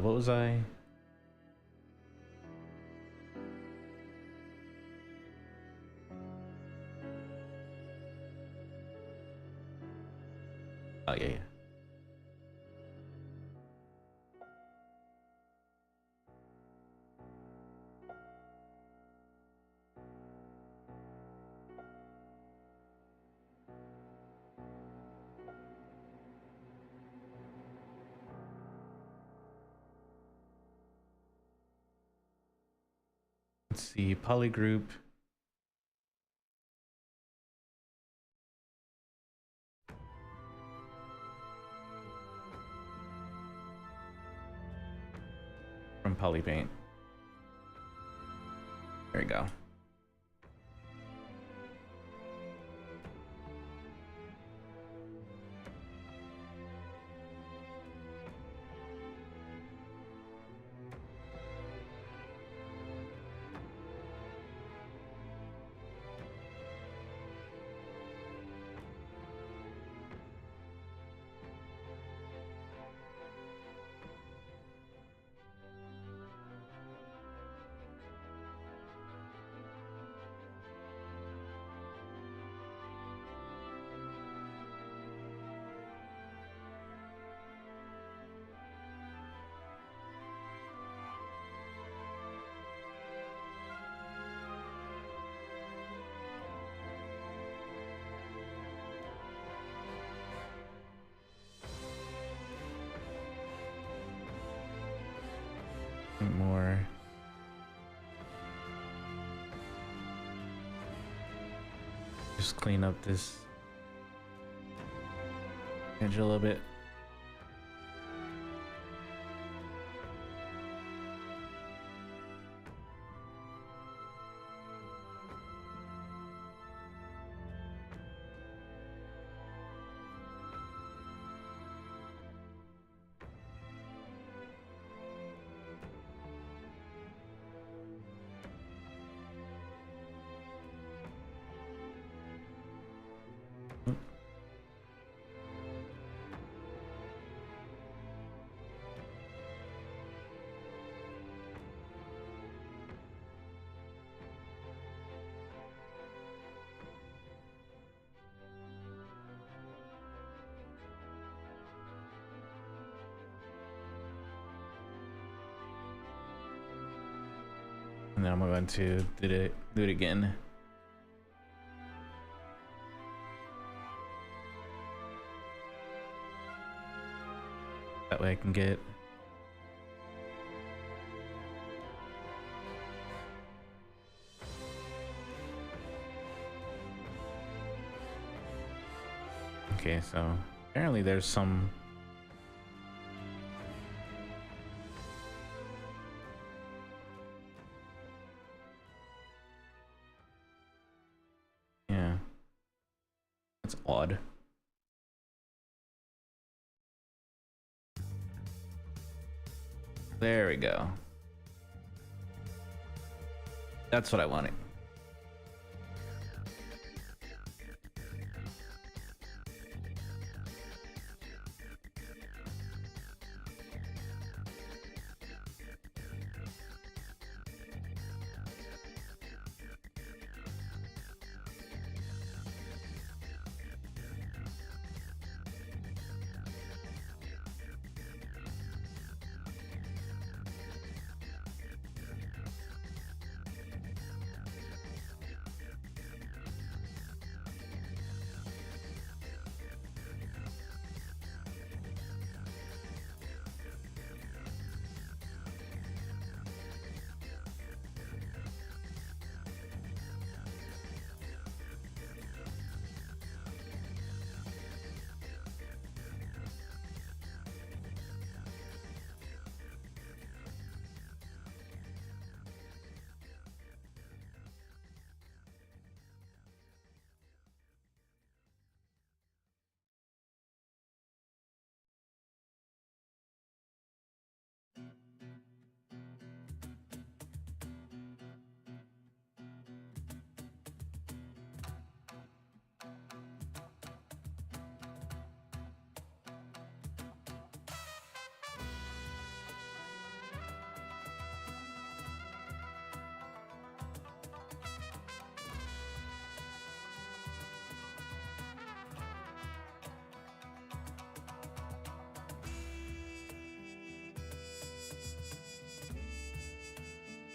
[SPEAKER 1] What was I? Oh yeah. Let's see, polygroup. From Polypaint. There we go. More. Just clean up this edge a little bit. And then I'm going to do it again. That way I can get okay, so apparently there's some That's odd. There we go. That's what I wanted.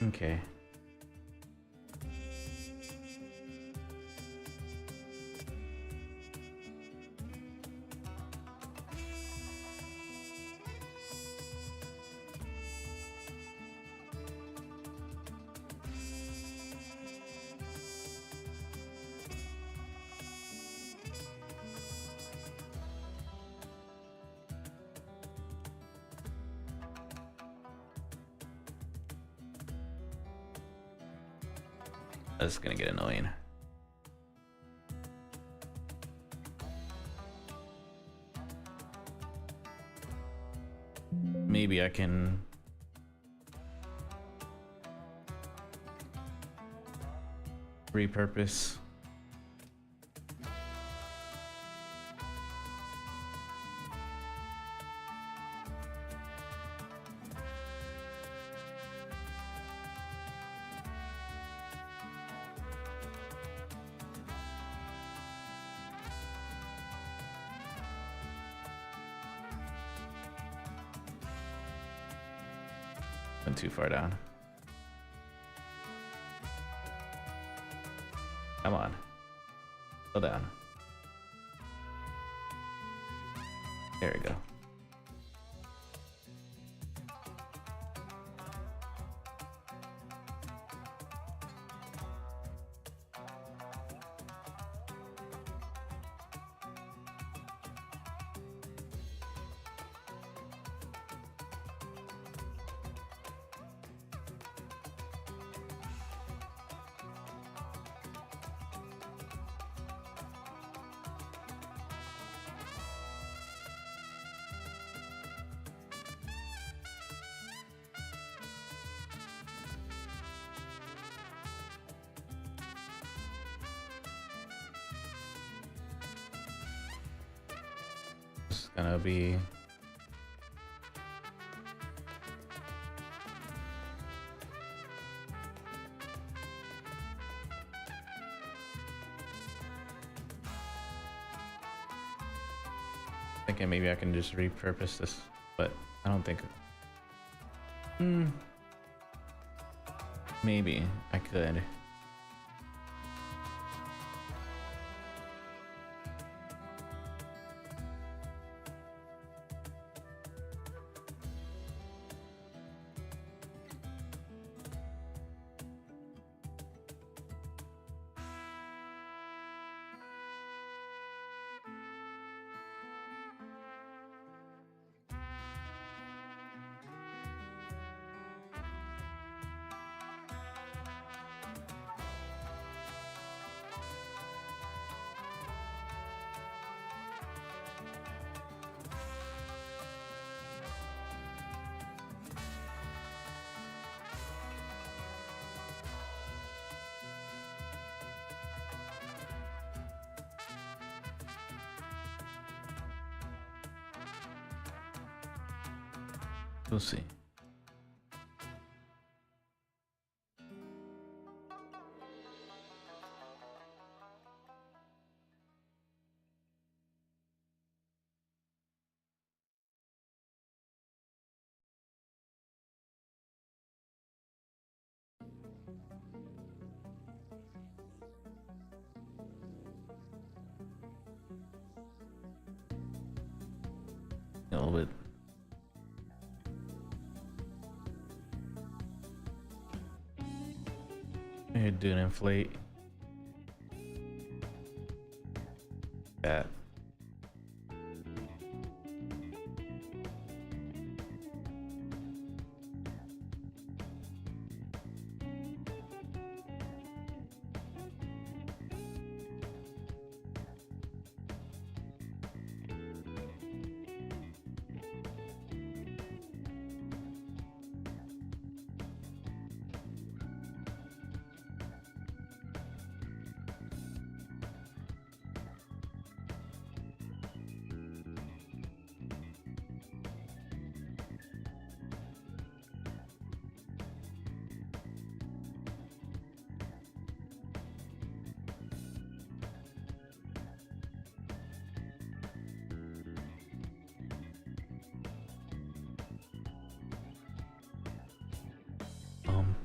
[SPEAKER 1] Okay. That's gonna get annoying. Maybe I can repurpose. Went too far down. Come on. Go down. There we go. It's gonna be thinking maybe I can just repurpose this, but I don't think maybe I could. We'll see. A little bit. Maybe do an inflate. Yeah.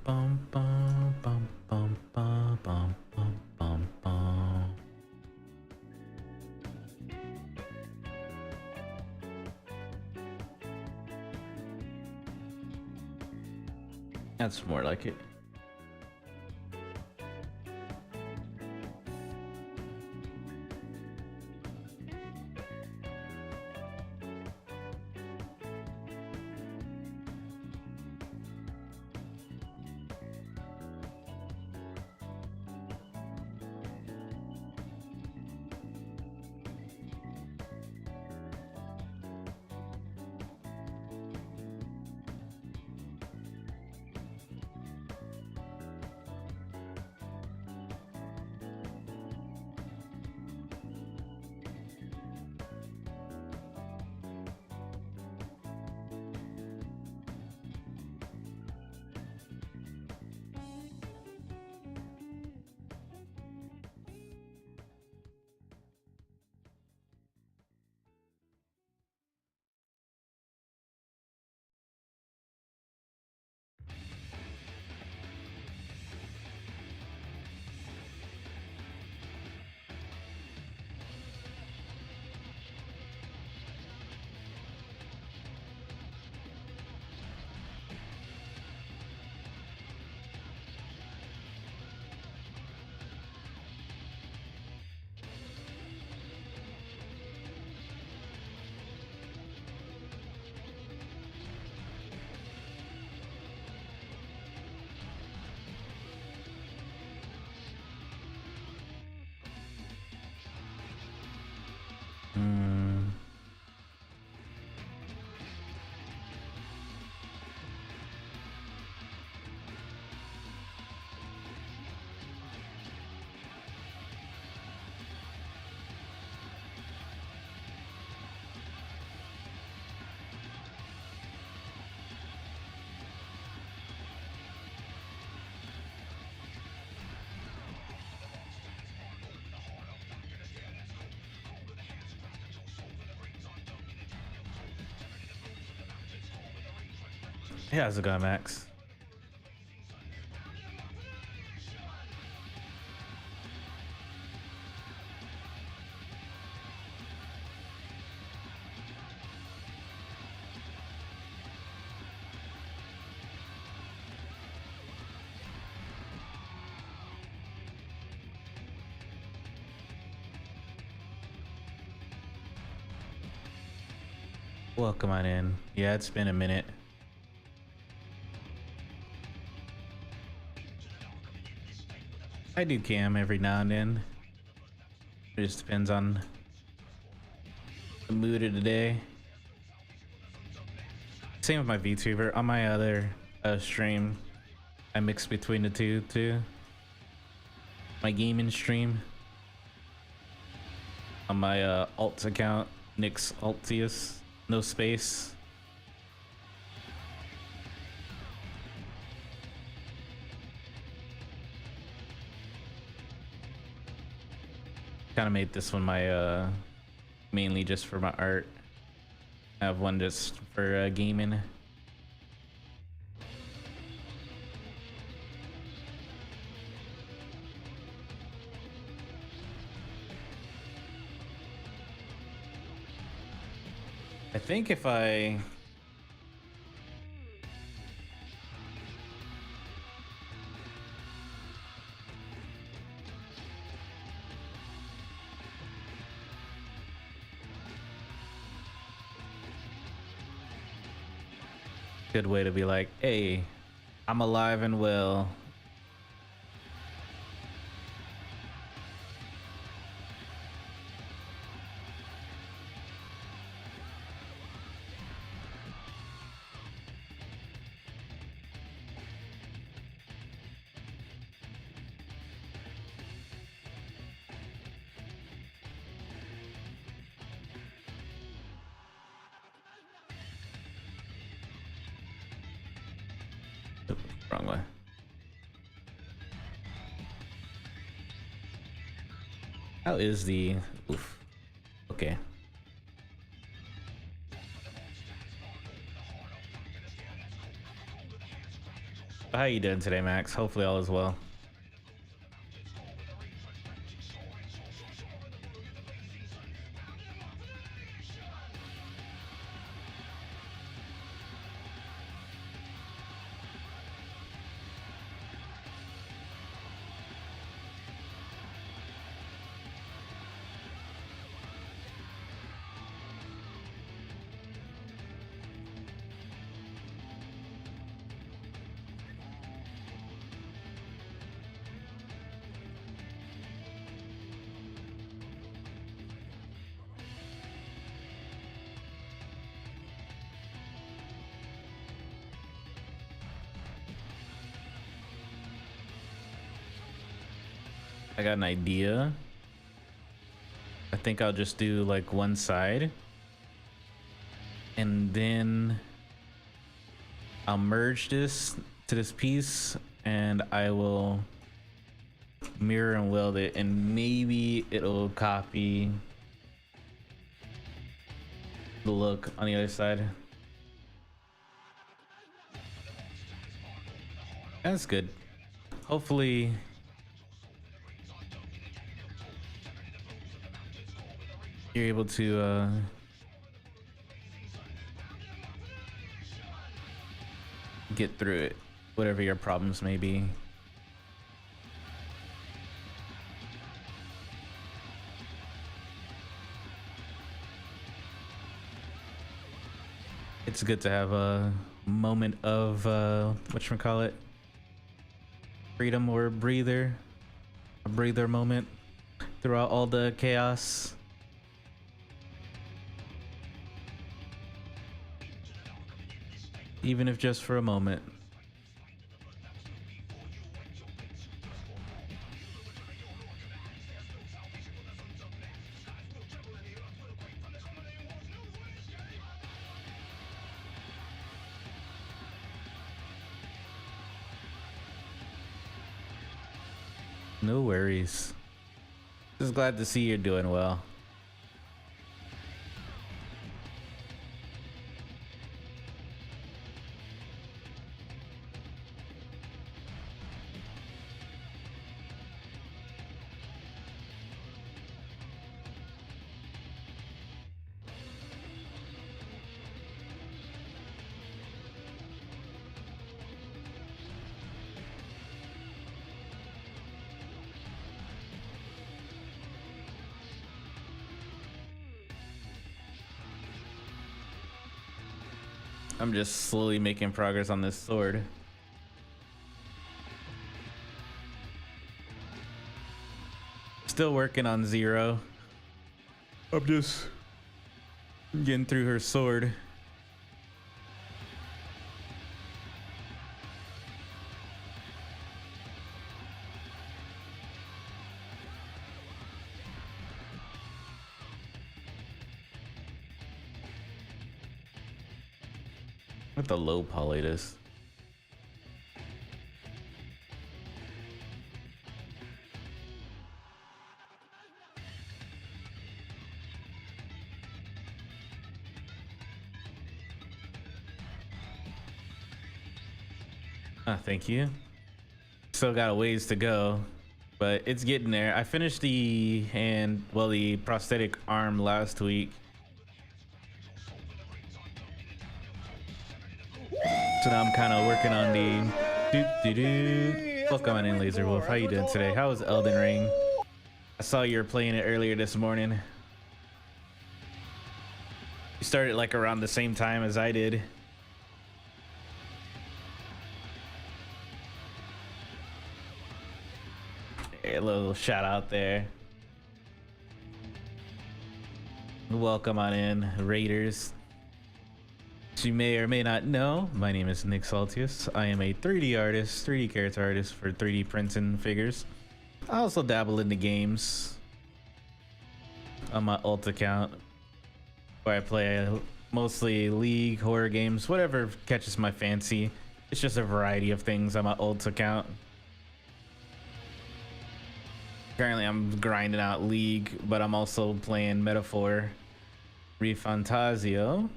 [SPEAKER 1] Bum bum bum bum bum bum bum bum bum. That's more like it. Yeah, how's it going, Max? Welcome on in. Yeah, it's been a minute. I do cam every now and then. It just depends on the mood of the day. Same with my VTuber. On my other stream, I mix between the two too. My gaming stream. On my alt account, Nix Altius, no space. kind of made this one my mainly just for my art. I have one just for gaming. I think if I good way to be like, hey, I'm alive and well. Wrong way. How is the oof? Okay. How you doing today, Max? Hopefully all is well. I got an idea. I think I'll just do like one side and then I'll merge this to this piece and I will mirror and weld it, and maybe it'll copy the look on the other side. That's good. Hopefully you're able to get through it, whatever your problems may be. It's good to have a moment of whatchamacallit, freedom, or a breather moment throughout all the chaos. Even if just for a moment. No worries. Just glad to see you're doing well. I'm just slowly making progress on this sword. Still working on Zero. I'm just getting through her sword. What the low poly it is. Thank you. Still got a ways to go, but it's getting there. I finished the the prosthetic arm last week. So now I'm kind of working on the Welcome on in, Laser Wolf. How you doing today? How was Elden Ring? I saw you were playing it earlier this morning. You started like around the same time as I did. A little shout out there. Welcome on in, Raiders. As you may or may not know, my name is Nick Saltius. I am a 3D artist, 3D character artist for 3D printing figures. I also dabble in the games on my alt account, where I play mostly League, horror games, whatever catches my fancy. It's just a variety of things on my alt account. Currently I'm grinding out League, but I'm also playing Metaphor Refantasio.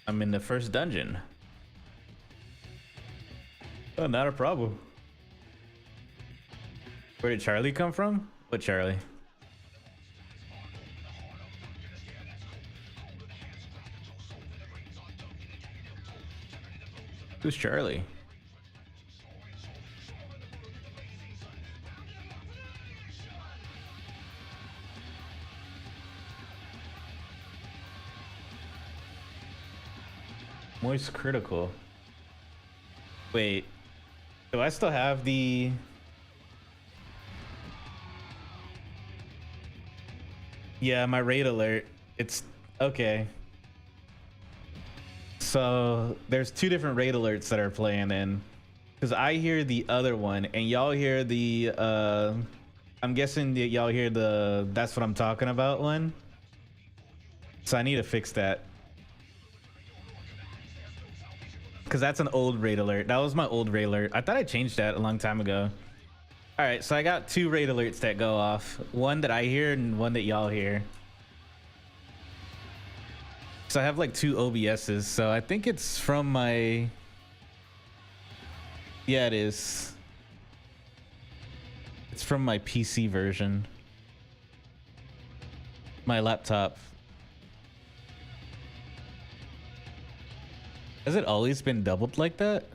[SPEAKER 1] I'm in the first dungeon. Oh, not a problem. Where did Charlie come from? What Charlie? Who's Charlie? Moist critical. Wait, do I still have the... Yeah, my raid alert. It's okay. So there's two different raid alerts that are playing in, because I hear the other one and y'all hear the I'm guessing that y'all hear the "that's what I'm talking about" one. So I need to fix that, because that's an old raid alert. That was my old raid alert. I thought I changed that a long time ago. All right, so I got two raid alerts that go off. One that I hear and one that y'all hear. So I have like two OBSs. So I think it's from my... Yeah, it is. It's from my PC version. My laptop. Has it always been doubled like that?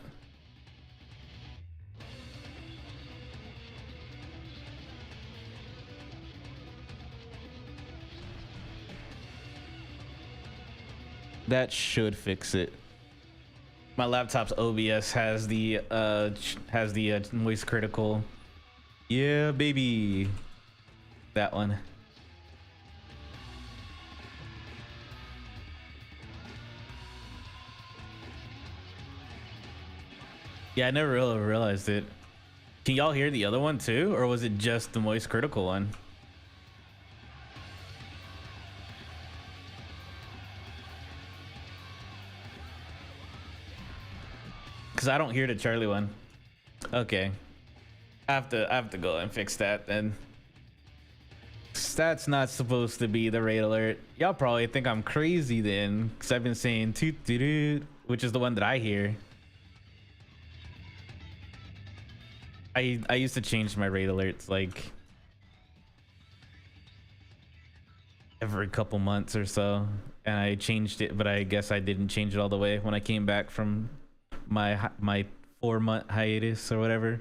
[SPEAKER 1] That should fix it. My laptop's OBS has the noise critical. Yeah, baby. That one. Yeah, I never really realized it. Can y'all hear the other one too, or was it just the moist critical one? Because I don't hear the Charlie one. Okay, I have to go and fix that then. That's not supposed to be the raid alert. Y'all probably think I'm crazy then, because I've been saying toot toot toot, which is the one that I hear. I used to change my raid alerts like every couple months or so, and I changed it, but I guess I didn't change it all the way when I came back from my 4-month hiatus or whatever.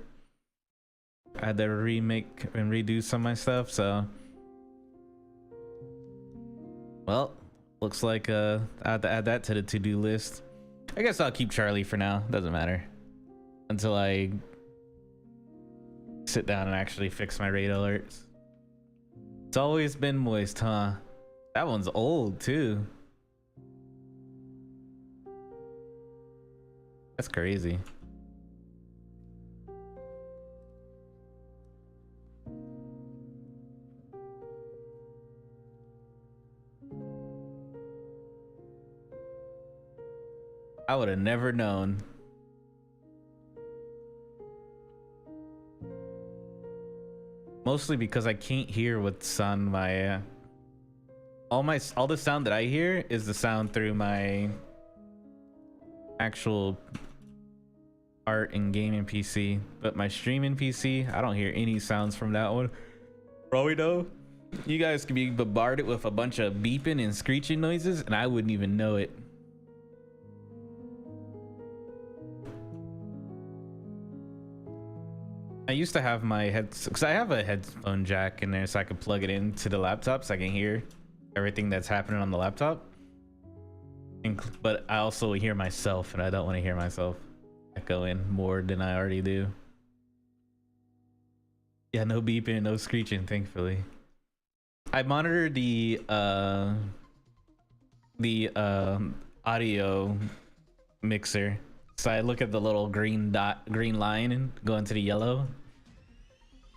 [SPEAKER 1] I had to remake and redo some of my stuff, so well, looks like I have to add that to the to-do list. I guess I'll keep Charlie for now, doesn't matter, until I sit down and actually fix my raid alerts. It's always been moist, huh? That one's old too. That's crazy. I would have never known. Mostly because I can't hear what's on my all the sound that I hear is the sound through my actual art and gaming PC, but my streaming PC, I don't hear any sounds from that one. Probably know you guys could be bombarded with a bunch of beeping and screeching noises, and I wouldn't even know it. I used to have my heads, because I have a headphone jack in there so I could plug it into the laptop so I can hear everything that's happening on the laptop. But I also hear myself, and I don't want to hear myself echoing more than I already do. Yeah, no beeping, no screeching, thankfully. I monitor the audio mixer. So I look at the little green line and go into the yellow.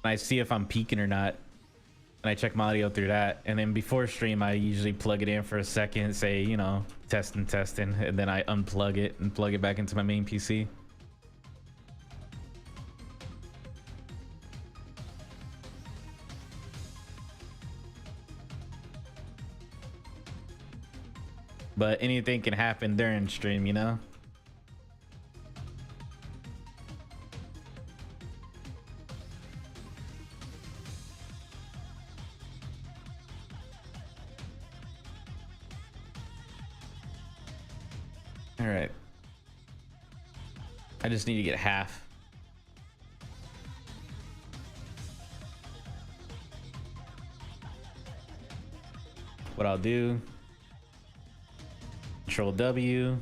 [SPEAKER 1] And I see if I'm peaking or not. And I check my audio through that. And then before stream, I usually plug it in for a second, say, you know, testing, and then I unplug it and plug it back into my main PC. But anything can happen during stream, you know? All right. I just need to get half. What I'll do, Control W.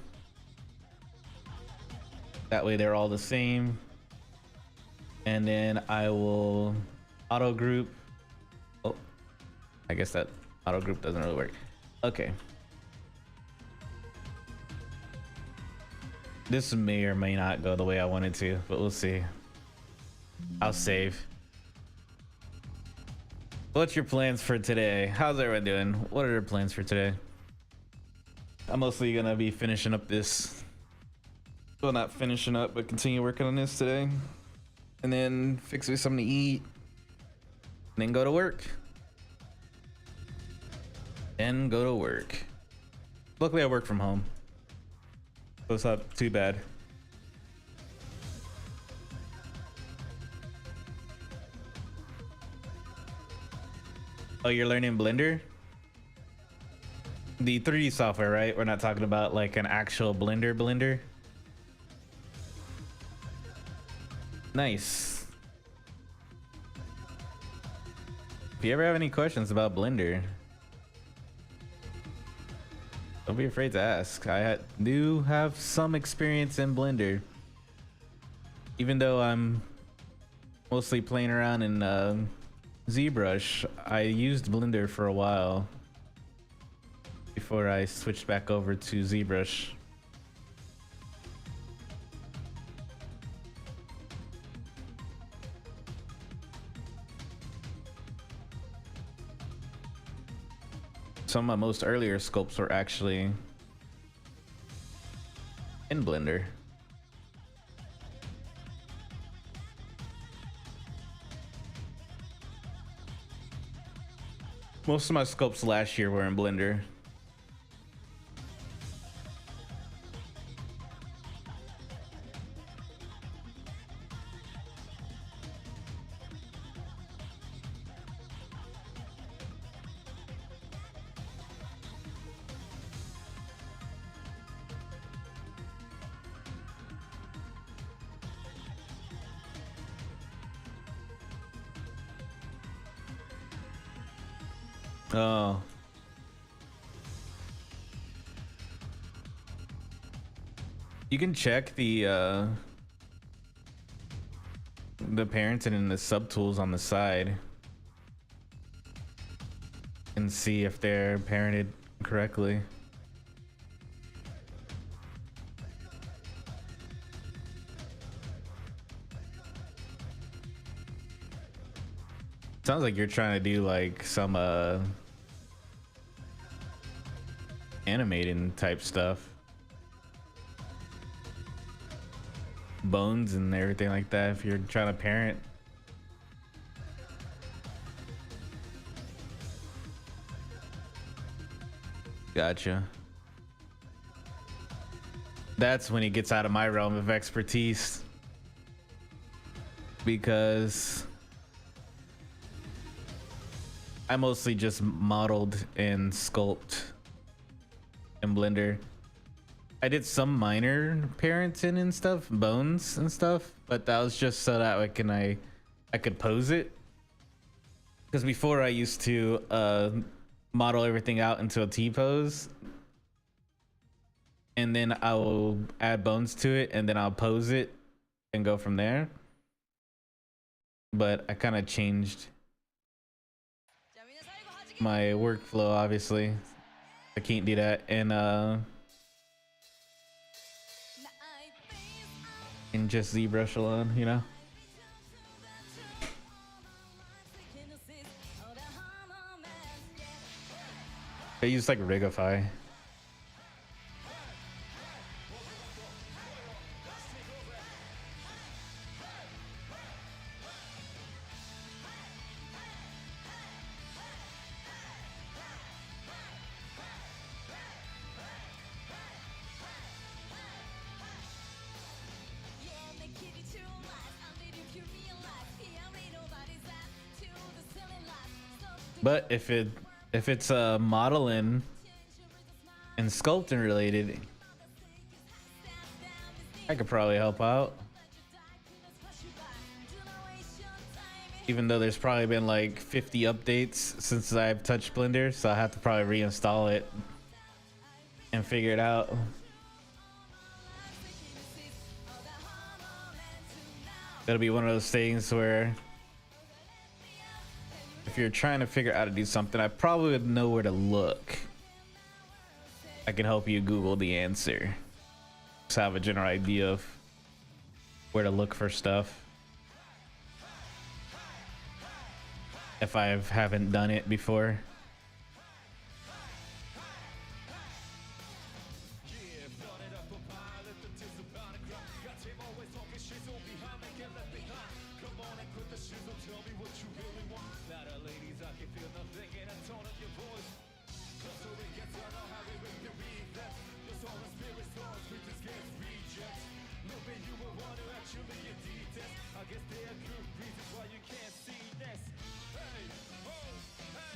[SPEAKER 1] That way they're all the same. And then I will auto group. Oh, I guess that auto group doesn't really work. Okay. This may or may not go the way I want it to, but we'll see. I'll save. What's your plans for today? How's everyone doing? What are your plans for today? I'm mostly gonna be finishing up this. Well, not finishing up, but continue working on this today. And then fix me something to eat. And then go to work. Then go to work. Luckily, I work from home. So it's not too bad. Oh, you're learning Blender? The 3D software, right? We're not talking about like an actual Blender. Nice. If you ever have any questions about Blender, don't be afraid to ask. I do have some experience in Blender. Even though I'm mostly playing around in Zbrush, I used Blender for a while before I switched back over to Zbrush. Some of my most earlier sculpts were actually in Blender. Most of my sculpts last year were in Blender. Oh. You can check the parents and in the subtools on the side and see if they're parented correctly. Sounds like you're trying to do like some animating type stuff. Bones and everything like that if you're trying to parent. Gotcha. that's when it gets out of my realm of expertise, because I mostly just modeled and sculpt in Blender. I did some minor parenting and stuff, bones and stuff, but that was just so that I could pose it. Because before I used to model everything out into a T pose, and then I will add bones to it, and then I'll pose it and go from there. But I kind of changed my workflow, obviously. I can't do that in just ZBrush alone, you know? I use like Rigify. But if it's modeling and sculpting related, I could probably help out. Even though there's probably been like 50 updates since I've touched Blender, so I have to probably reinstall it and figure it out. That'll be one of those things where if you're trying to figure out how to do something, I probably would know where to look. I can help you Google the answer. Just have a general idea of where to look for stuff. If I haven't done it before.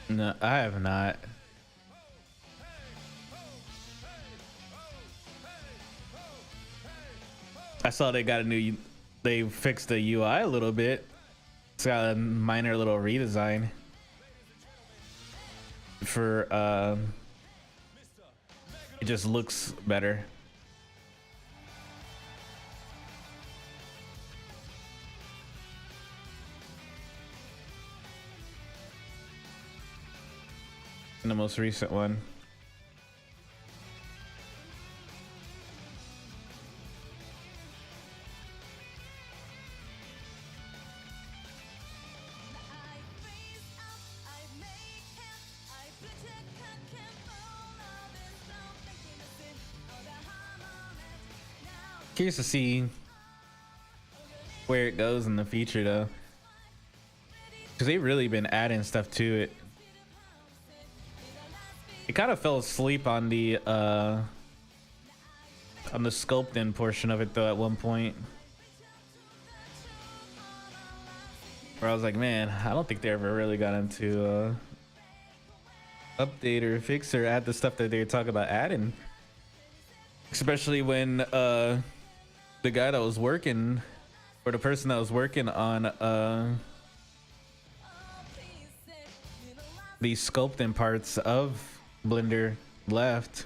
[SPEAKER 1] No, I have not. I saw they fixed the UI a little bit. It's got a minor little redesign for it just looks better. In the most recent one. Curious to see where it goes in the future though, because they've really been adding stuff to it. It kind of fell asleep on the sculpting portion of it though at one point, where I was like, man, I don't think they ever really got into update or fix or add the stuff that they were talking about adding, especially when the guy that was working, or the person that was working on the sculpting parts of Blender left.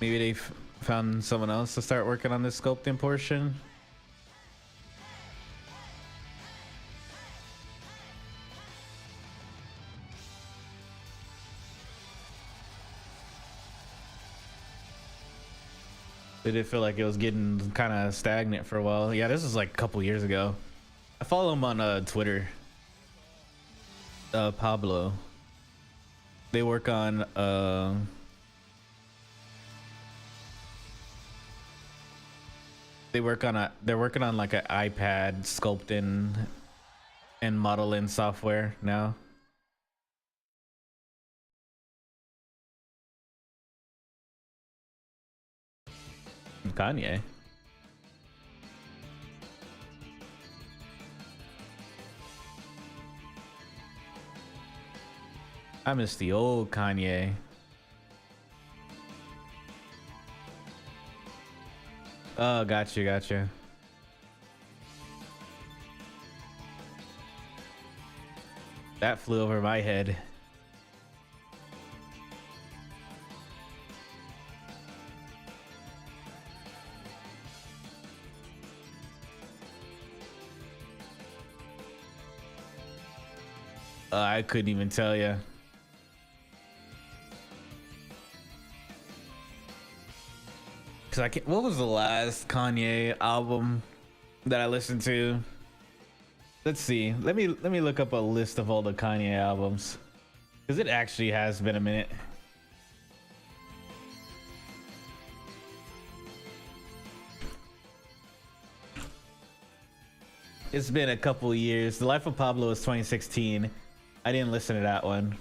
[SPEAKER 1] Maybe they found someone else to start working on this sculpting portion. It did feel like it was getting kind of stagnant for a while. Yeah, this is like a couple years ago. I follow him on Twitter. Pablo. They work on they're working on like an iPad sculpting and Model In software now. Kanye. I miss the old Kanye. Oh, gotcha, gotcha. That flew over my head. I couldn't even tell you. Cause I can't. What was the last Kanye album that I listened to? Let's see. Let me look up a list of all the Kanye albums, cause it actually has been a minute. It's been a couple years. The Life of Pablo was 2016. I didn't listen to that one.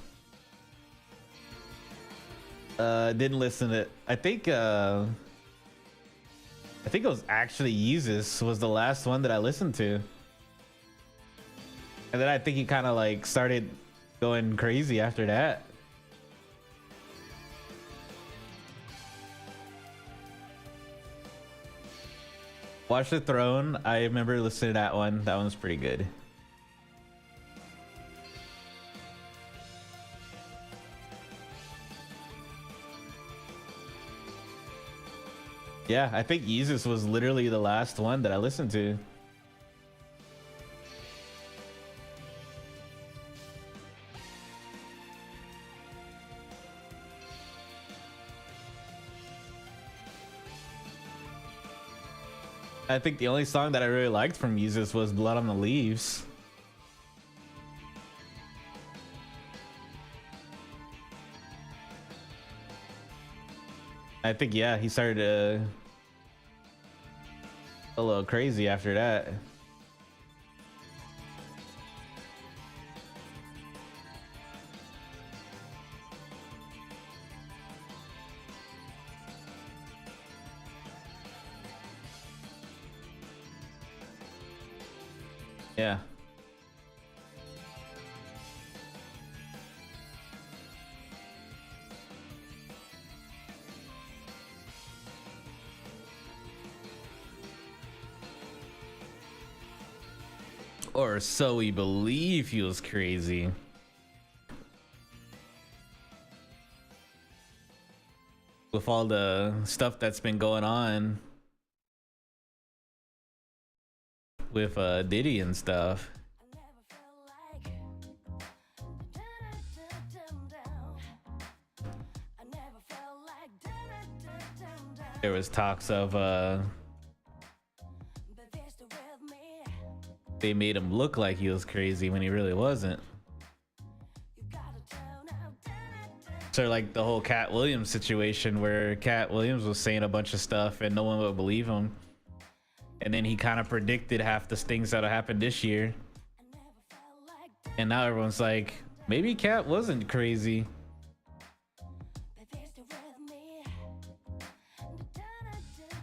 [SPEAKER 1] Didn't listen to it. I think it was actually Yeezus was the last one that I listened to. And then I think he kind of like started going crazy after that. Watch the Throne. I remember listening to that one. That one's pretty good. Yeah, I think Yeezus was literally the last one that I listened to. I think the only song that I really liked from Yeezus was Blood on the Leaves. I think, yeah, he started a little crazy after that. Yeah. Or so we believe he was crazy. With all the stuff that's been going on with Diddy and stuff. There was talks of they made him look like he was crazy when he really wasn't. So like the whole Cat Williams situation where Cat Williams was saying a bunch of stuff and no one would believe him. And then he kind of predicted half the things that'll happen this year. And now everyone's like, maybe Cat wasn't crazy.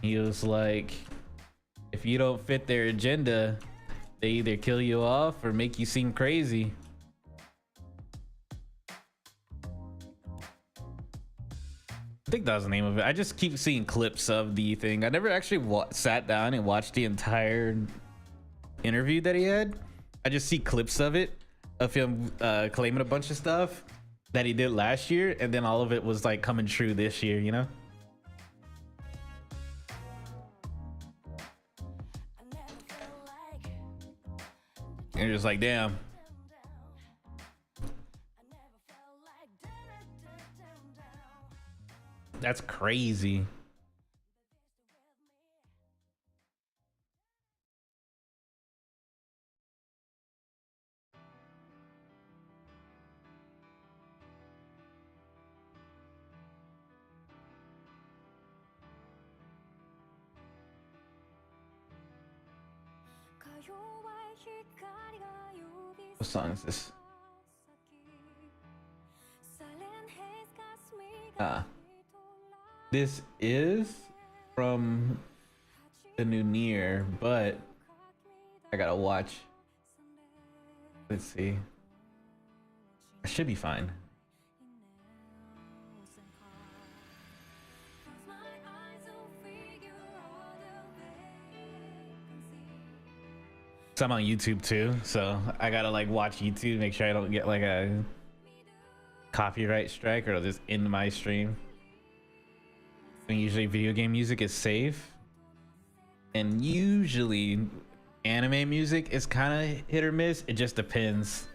[SPEAKER 1] He was like, if you don't fit their agenda, they either kill you off or make you seem crazy. I think that was the name of it. I just keep seeing clips of the thing. I never actually sat down and watched the entire interview that he had. I just see clips of it, of him claiming a bunch of stuff that he did last year, and then all of it was like coming true this year, you know? And you're just like, damn. That's crazy. What song is this? This is from the new Nier, but I gotta watch. Let's see. I should be fine. So I'm on YouTube too, so I gotta like watch YouTube, make sure I don't get like a copyright strike or it'll just end my stream. And usually video game music is safe, and usually anime music is kind of hit or miss. It just depends.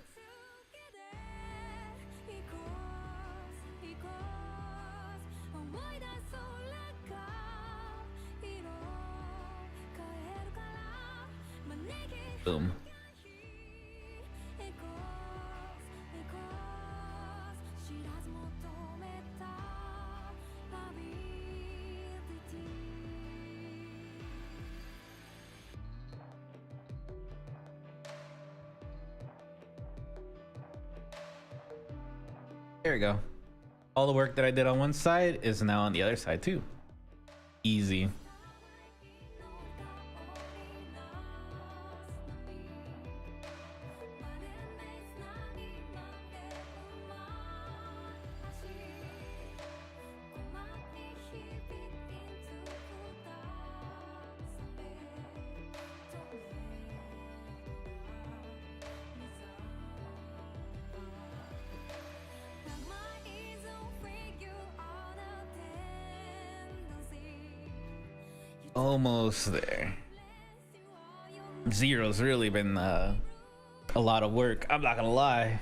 [SPEAKER 1] Boom. There we go. All the work that I did on one side is now on the other side too. Easy. Almost there. Zero's really been a lot of work, I'm not gonna lie.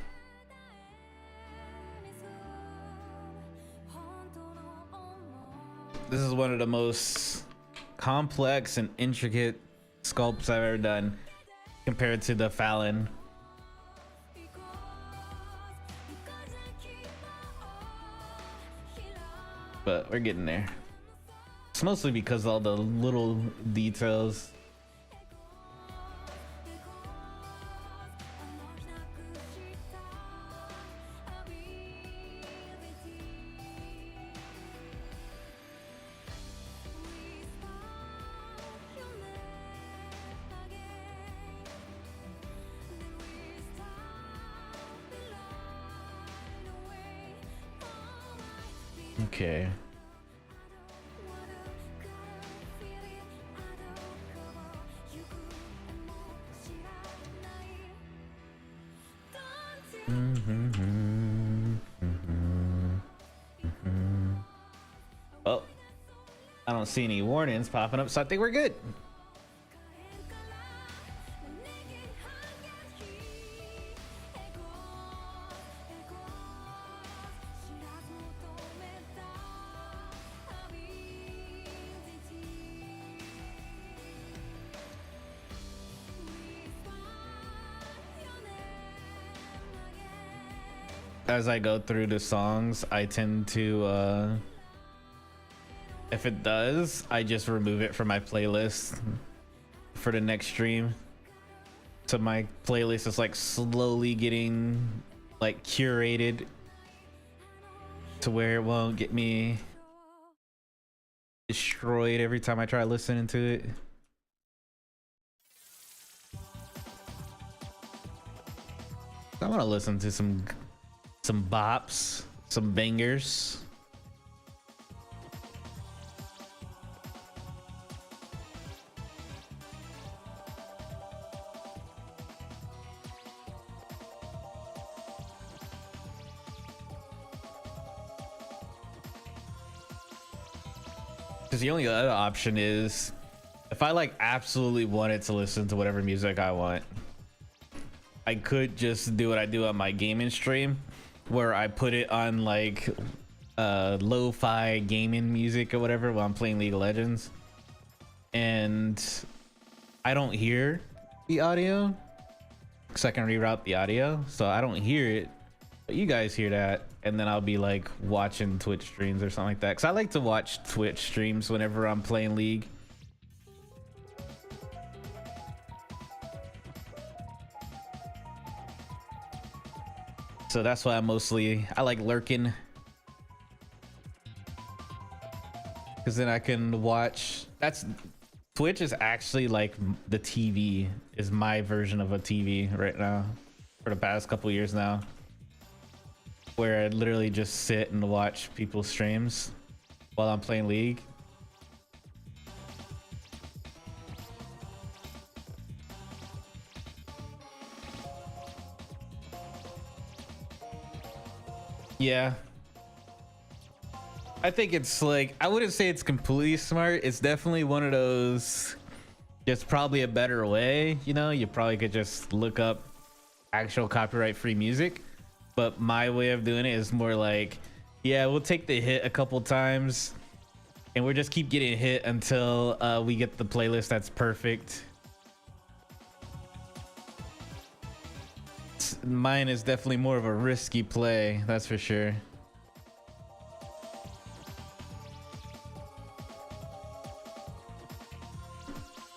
[SPEAKER 1] This is one of the most complex and intricate sculpts I've ever done compared to the Fallon. But we're getting there. It's mostly because all the little details. Okay. Well, I don't see any warnings popping up, so I think we're good. As I go through the songs, I tend to if it does, I just remove it from my playlist for the next stream. So my playlist is like slowly getting like curated to where it won't get me destroyed every time I try listening to it. I want to listen to some bops, some bangers. Because the only other option is if I like absolutely wanted to listen to whatever music I want, I could just do what I do on my gaming stream, where I put it on like lo-fi gaming music or whatever while I'm playing League of Legends, and I don't hear the audio because I can reroute the audio, so I don't hear it, but you guys hear that, and then I'll be like watching Twitch streams or something like that, because I like to watch Twitch streams whenever I'm playing League. So that's why I like lurking, because then I can watch. That's Twitch is actually like the TV, is my version of a TV right now for the past couple years now, where I literally just sit and watch people's streams while I'm playing League. Yeah, I think it's like, I wouldn't say it's completely smart. It's definitely one of those, there's probably a better way, you know. You probably could just look up actual copyright free music, but my way of doing it is more like, yeah, we'll take the hit a couple times and we'll just keep getting hit until we get the playlist that's perfect. Mine is definitely more of a risky play, that's for sure.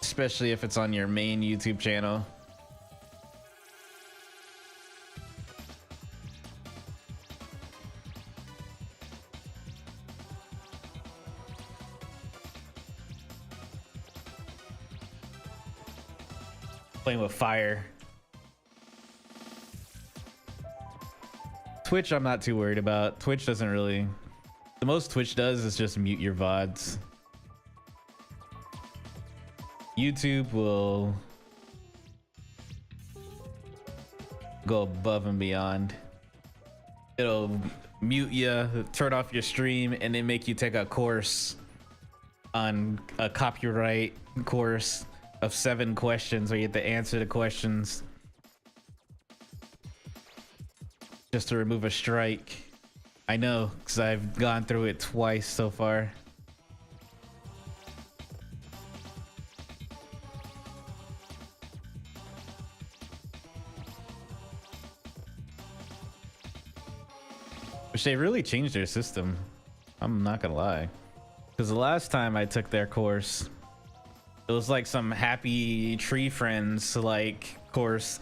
[SPEAKER 1] Especially if it's on your main YouTube channel. Playing with fire. Twitch, I'm not too worried about. Twitch doesn't really... The most Twitch does is just mute your VODs. YouTube will go above and beyond. It'll mute you, turn off your stream, and then make you take a course on a copyright course of 7 questions where you have to answer the questions just to remove a strike. I know, because I've gone through it twice so far. Which they really changed their system. I'm not gonna lie. Because the last time I took their course, it was like some Happy Tree Friends like course.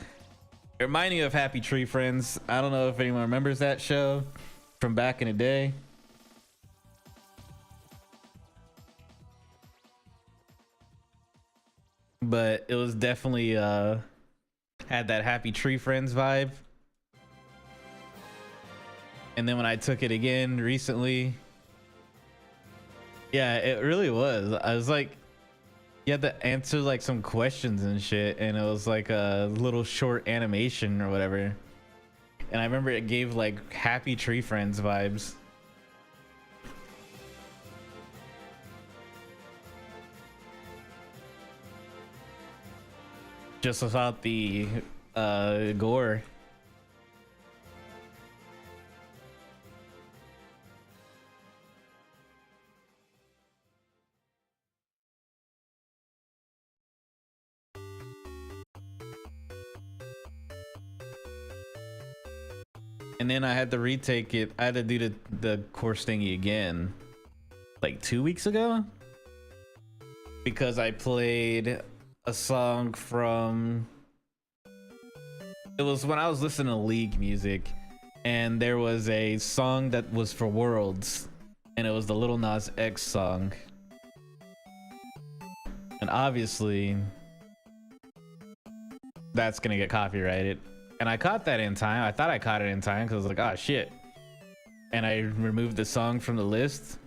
[SPEAKER 1] It reminded me of Happy Tree Friends. I don't know if anyone remembers that show from back in the day. But it was definitely had that Happy Tree Friends vibe. And then when I took it again recently, yeah, it really was. I was like, you had to answer like some questions and shit, and it was like a little short animation or whatever. And I remember it gave like Happy Tree Friends vibes. Just without the gore. And then I had to retake it. I had to do the course thingy again like 2 weeks ago, because I played a song from, it was when I was listening to League music, and there was a song that was for Worlds, and it was the Lil Nas X song. And obviously that's gonna get copyrighted. And I caught that in time. I thought I caught it in time because I was like, oh shit. And I removed the song from the list,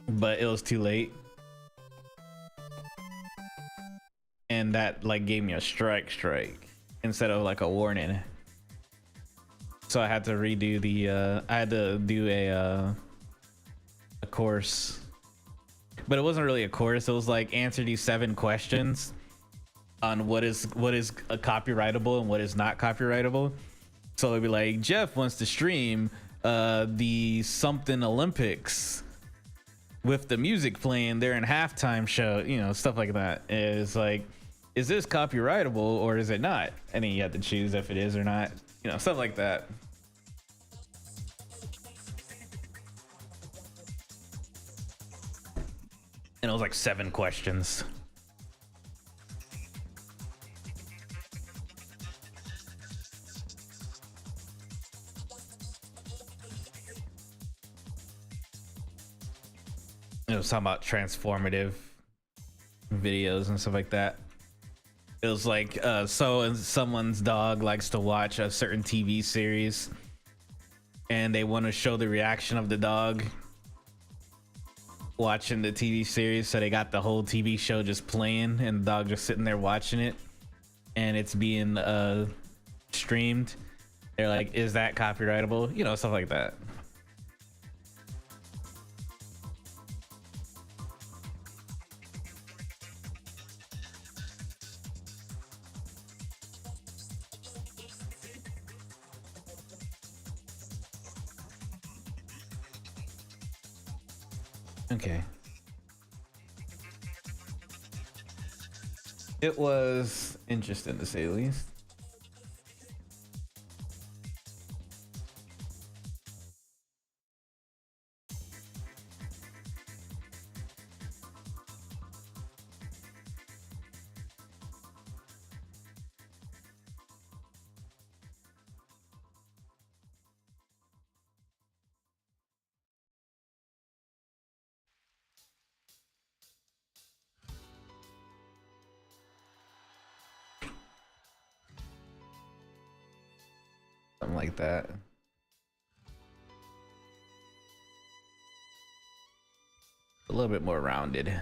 [SPEAKER 1] but it was too late. And that like gave me a strike instead of like a warning. So I had to redo the I had to do a course. But it wasn't really a course. It was like answer these 7 questions on what is a copyrightable and what is not copyrightable. So it'd be like, Jeff wants to stream the something Olympics with the music playing there in halftime show, you know, stuff like that. It's like, is this copyrightable or is it not? And then you have to choose if it is or not, you know, stuff like that. And it was like 7 questions. It was talking about transformative videos and stuff like that. It was like so someone's dog likes to watch a certain TV series and they want to show the reaction of the dog watching the TV series, so they got the whole TV show just playing and the dog just sitting there watching it, and it's being streamed. They're like, is that copyrightable? You know, stuff like that. Okay. It was interesting to say the least. Something like that. A little bit more rounded.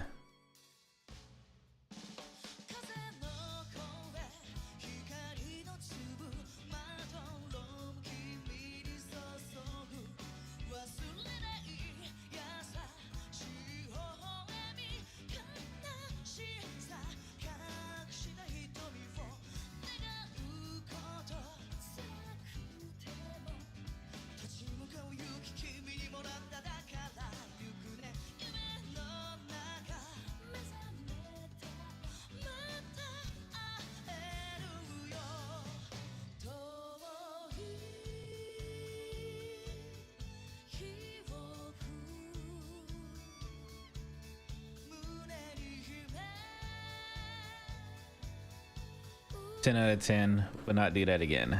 [SPEAKER 1] Ten out of 10, but not do that again.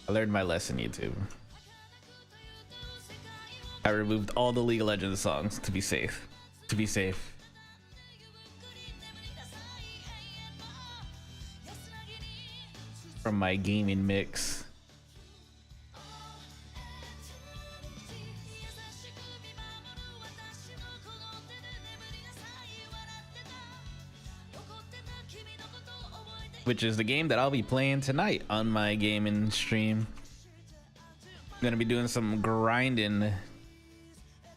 [SPEAKER 1] I learned my lesson, YouTube. I removed all the League of Legends songs to be safe. To be safe. From my gaming mix. Which is the game that I'll be playing tonight on my gaming stream. I'm gonna be doing some grinding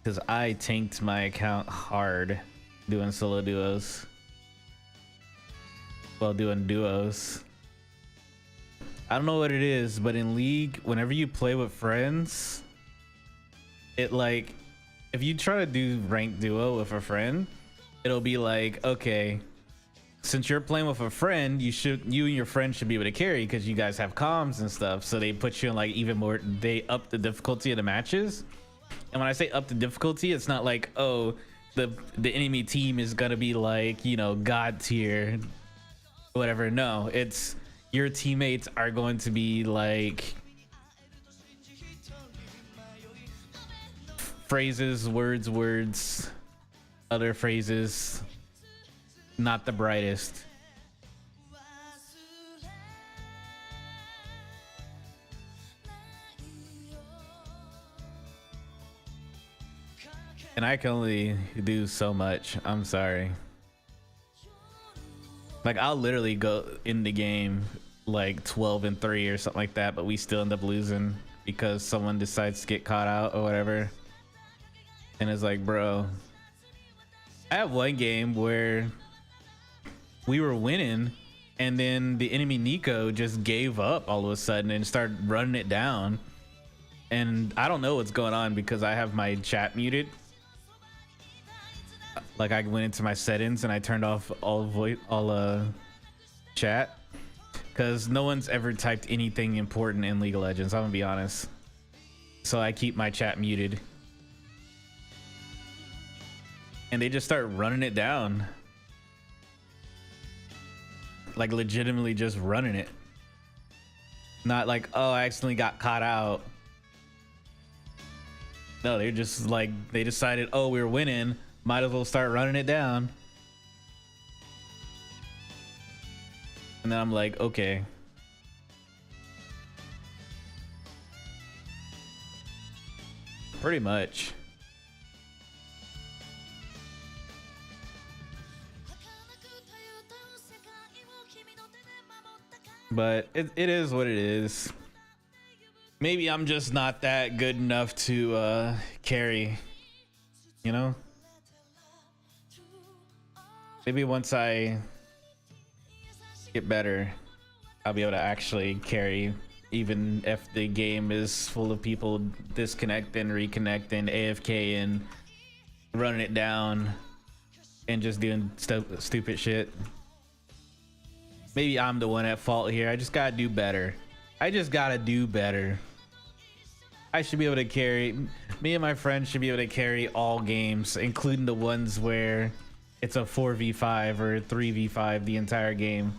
[SPEAKER 1] because I tanked my account hard doing solo duos. Well, doing duos. I don't know what it is, but in League, whenever you play with friends, it like, if you try to do ranked duo with a friend, it'll be like, okay, since you're playing with a friend, you and your friend should be able to carry because you guys have comms and stuff. So they put you in like even more, they up the difficulty of the matches. And when I say up the difficulty, it's not like, oh, the enemy team is gonna be like, you know, god tier, whatever. No, it's your teammates are going to be like phrases, words, other phrases. Not the brightest. And I can only do so much. I'm sorry. Like, I'll literally go in the game like 12-3 or something like that, but we still end up losing because someone decides to get caught out or whatever. And it's like, bro, I have one game where we were winning and then the enemy Nico just gave up all of a sudden and started running it down, and I don't know what's going on because I have my chat muted. Like, I went into my settings and I turned off all chat because no one's ever typed anything important in League of Legends, I'm gonna be honest. So I keep my chat muted and they just start running it down. Like, legitimately just running it. Not like, oh, I accidentally got caught out. No, they're just like, they decided, oh, we're winning, might as well start running it down. And then I'm like, okay. Pretty much. But it is what it is. Maybe I'm just not that good enough to carry, you know? Maybe once I get better, I'll be able to actually carry, even if the game is full of people disconnecting, reconnecting, AFK, and running it down and just doing stupid shit. Maybe I'm the one at fault here. I just gotta do better. I just gotta do better. I should be able to carry, me and my friends should be able to carry all games, including the ones where it's a 4v5 or 3v5 the entire game.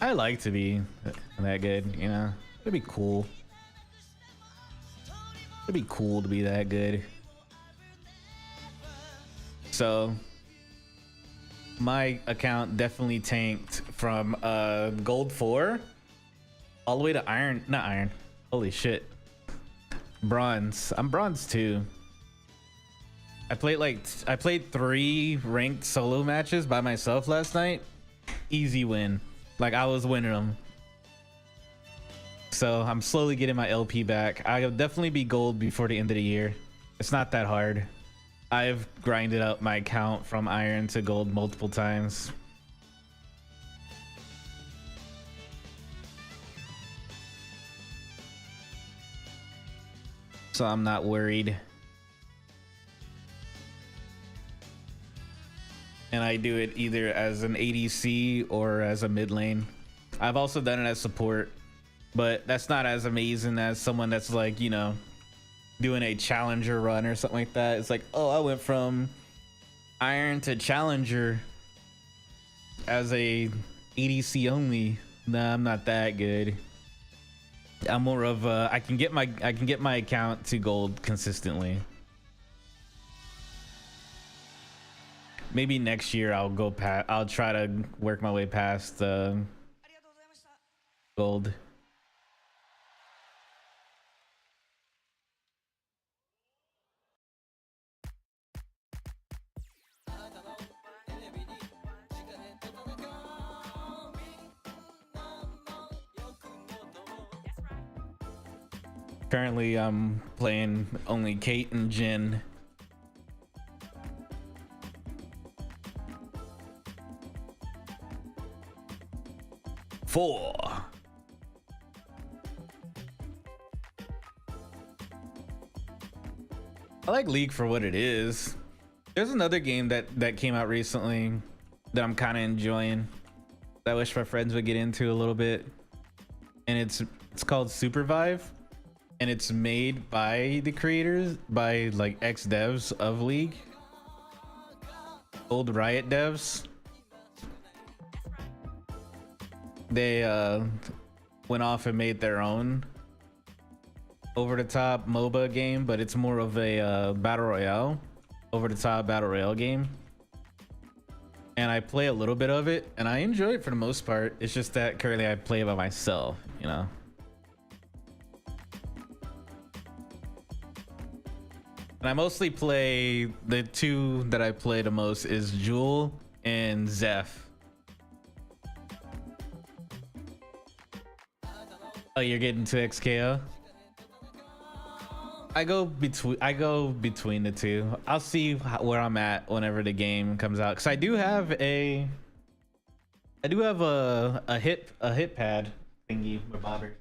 [SPEAKER 1] I like to be that good, you know? It'd be cool. It'd be cool to be that good. So my account definitely tanked from gold 4 all the way to iron, not iron, holy shit, bronze. I'm bronze 2. I played 3 ranked solo matches by myself last night. Easy win. Like, I was winning them. So I'm slowly getting my LP back. I'll definitely be gold before the end of the year. It's not that hard. I've grinded up my account from iron to gold multiple times. So I'm not worried. And I do it either as an ADC or as a mid lane. I've also done it as support, but that's not as amazing as someone that's like, you know, doing a challenger run or something like that. It's like, oh, I went from iron to challenger as a ADC only. Nah, I'm not that good. I'm more of a, I can get my account to gold consistently. Maybe next year I'll try to work my way past gold. Currently I'm playing only Kate and Jin. Four. I like League for what it is. There's another game that came out recently that I'm kind of enjoying, that I wish my friends would get into a little bit, and it's called Supervive, and it's made by the creators, by like ex devs of League, old Riot devs. They went off and made their own over-the-top MOBA game, but it's more of a battle royale, over-the-top battle royale game. And I play a little bit of it, and I enjoy it for the most part. It's just that currently I play it by myself, you know. And I mostly play, the two that I play the most is Jewel and Zeph. Oh, you're getting to XKO? I go between the two. I'll see where I'm at whenever the game comes out, because I do have a hit pad thingy with bobber.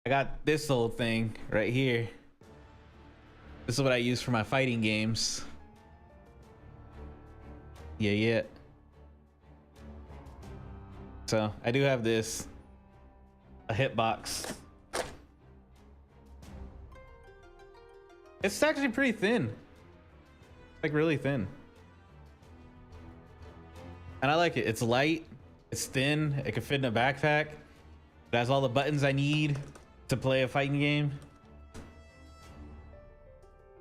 [SPEAKER 1] I got this old thing right here. This is what I use for my fighting games. Yeah. So I do have this, a hitbox. It's actually pretty thin, like really thin. And I like it. It's light, it's thin, it can fit in a backpack. It has all the buttons I need to play a fighting game.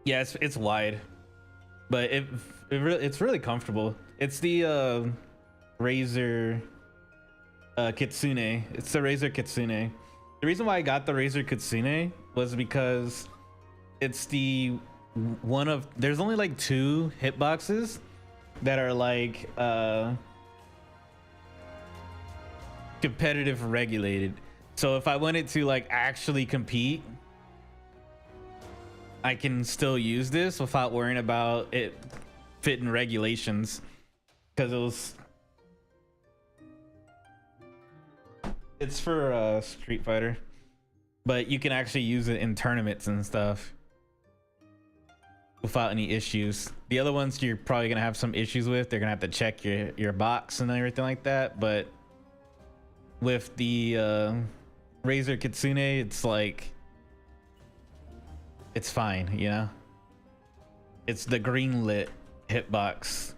[SPEAKER 1] Yeah, it's wide, but it's really comfortable. It's the Razer Kitsune. It's the Razer Kitsune. The reason why I got the Razer Kitsune was because it's the one of, there's only like 2 hitboxes that are like competitive regulated. So if I wanted to like actually compete, I can still use this without worrying about it fitting regulations, because it's for Street Fighter, but you can actually use it in tournaments and stuff without any issues. The other ones you're probably gonna have some issues with. They're gonna have to check your box and everything like that. But with the Razer Kitsune, it's like, it's fine, you know. It's the green lit hitbox.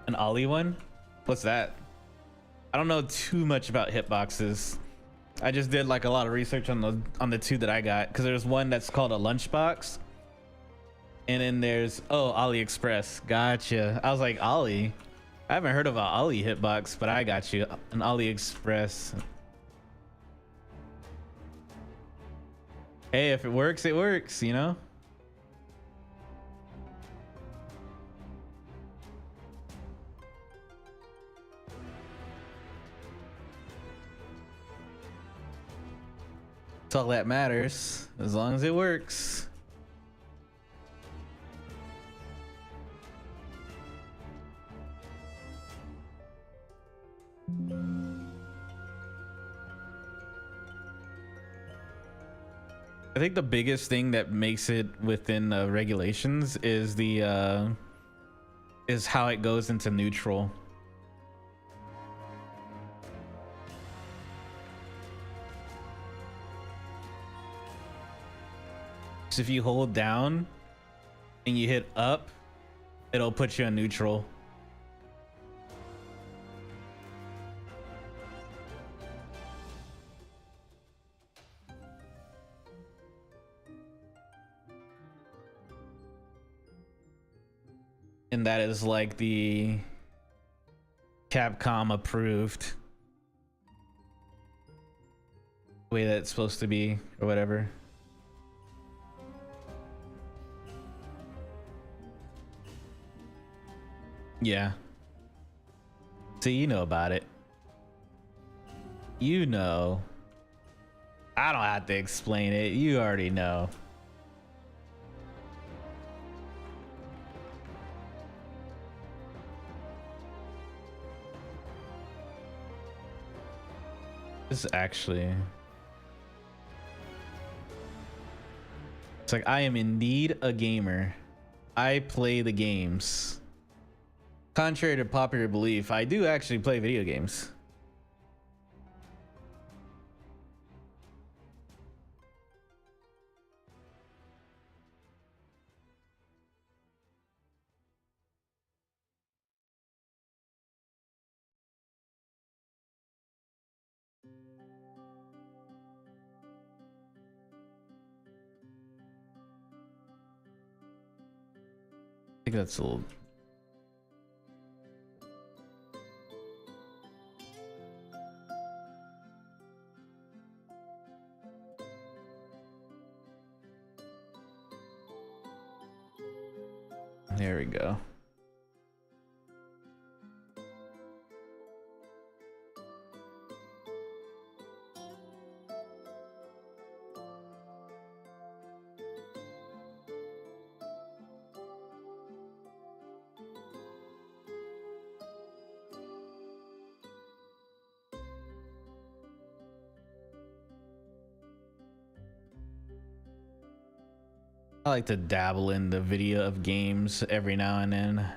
[SPEAKER 1] An Ollie one? What's that? I don't know too much about hitboxes. I just did like a lot of research on the 2 that I got, because there's one that's called a lunchbox, and then there's, oh, AliExpress. Gotcha. I was like, Ollie? I haven't heard of an Ollie hitbox, but I got you. An AliExpress. Hey, if it works, it works, you know? That's all that matters, as long as it works. I think the biggest thing that makes it within regulations is the is how it goes into neutral. So if you hold down and you hit up, it'll put you in neutral. And that is like the Capcom approved way that it's supposed to be, or whatever. Yeah. So you know about it. You know. I don't have to explain it. You already know. This is actually, it's like, I am indeed a gamer. I play the games. Contrary to popular belief, I do actually play video games. I think that's a little. There we go. I like to dabble in the video of games every now and then.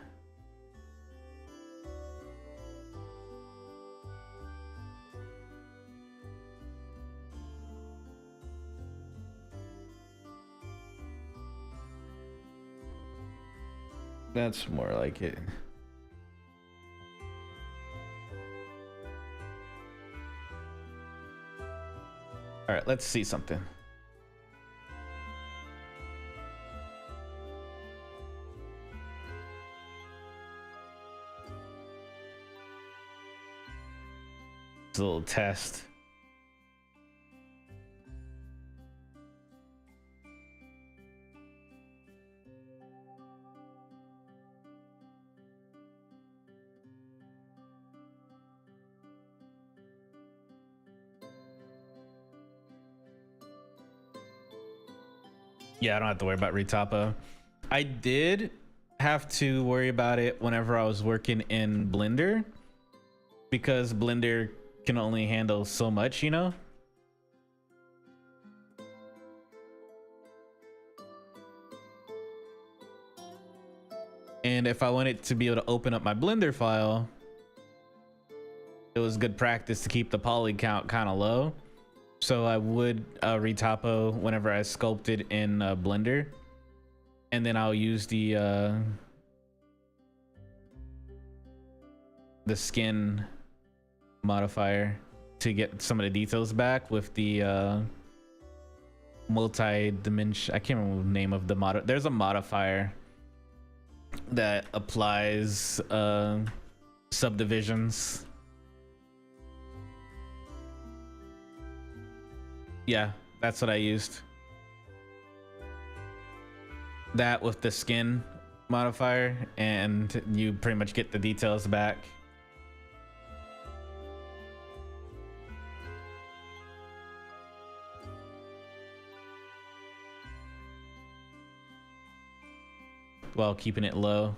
[SPEAKER 1] That's more like it. All right, let's see something. It's a little test. Yeah, I don't have to worry about retopo. I did have to worry about it whenever I was working in Blender, because Blender can only handle so much, you know? And if I wanted to be able to open up my Blender file, it was good practice to keep the poly count kind of low. So I would retopo whenever I sculpted in Blender, and then I'll use the skin modifier to get some of the details back with the multi-dimension. I can't remember the name of the mod. There's a modifier that applies subdivisions. Yeah, that's what I used. That with the skin modifier, and you pretty much get the details back. While keeping it low.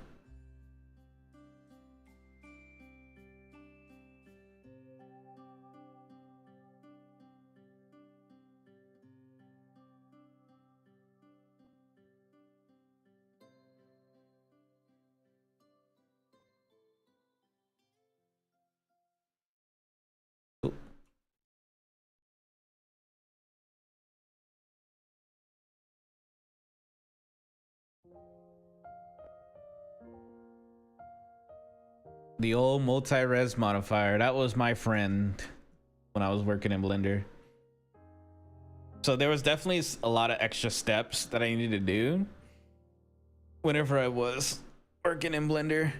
[SPEAKER 1] The old multi-res modifier, that was my friend when I was working in Blender. So there was definitely a lot of extra steps that I needed to do whenever I was working in Blender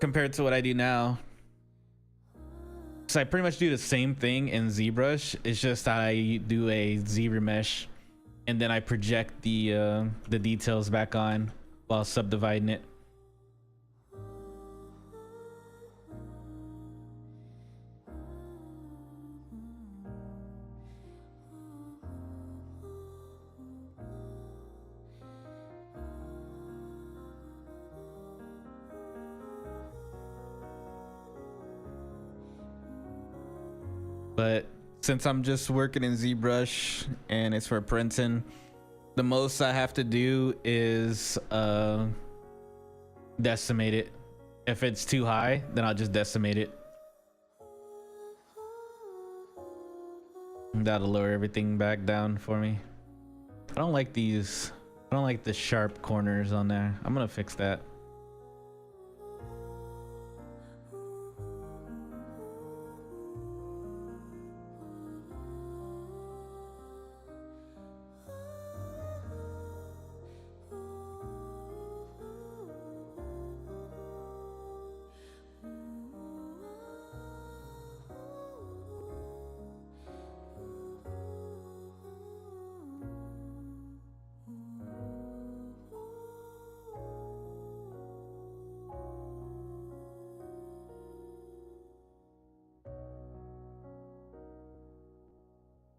[SPEAKER 1] compared to what I do now. So I pretty much do the same thing in Zbrush. It's just I do a Z remesh and then I project the details back on while subdividing it. But since I'm just working in ZBrush and it's for printing, the most I have to do is decimate it. If it's too high, then I'll just decimate it. That'll lower everything back down for me. I don't like these. I don't like the sharp corners on there. I'm gonna fix that.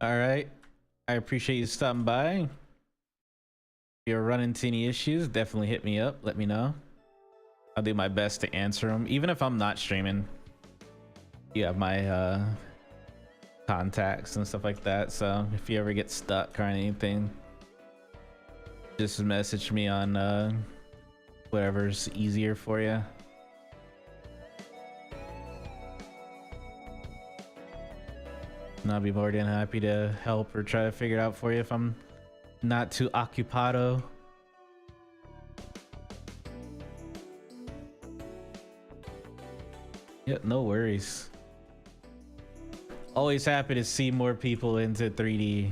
[SPEAKER 1] All right. I appreciate you stopping by. If you're running into any issues, definitely hit me up. Let me know. I'll do my best to answer them. Even if I'm not streaming, you have my contacts and stuff like that. So if you ever get stuck or anything, just message me on whatever's easier for you. And I'll be more than happy to help or try to figure it out for you if I'm not too occupado. Yeah, no worries. Always happy to see more people into 3D.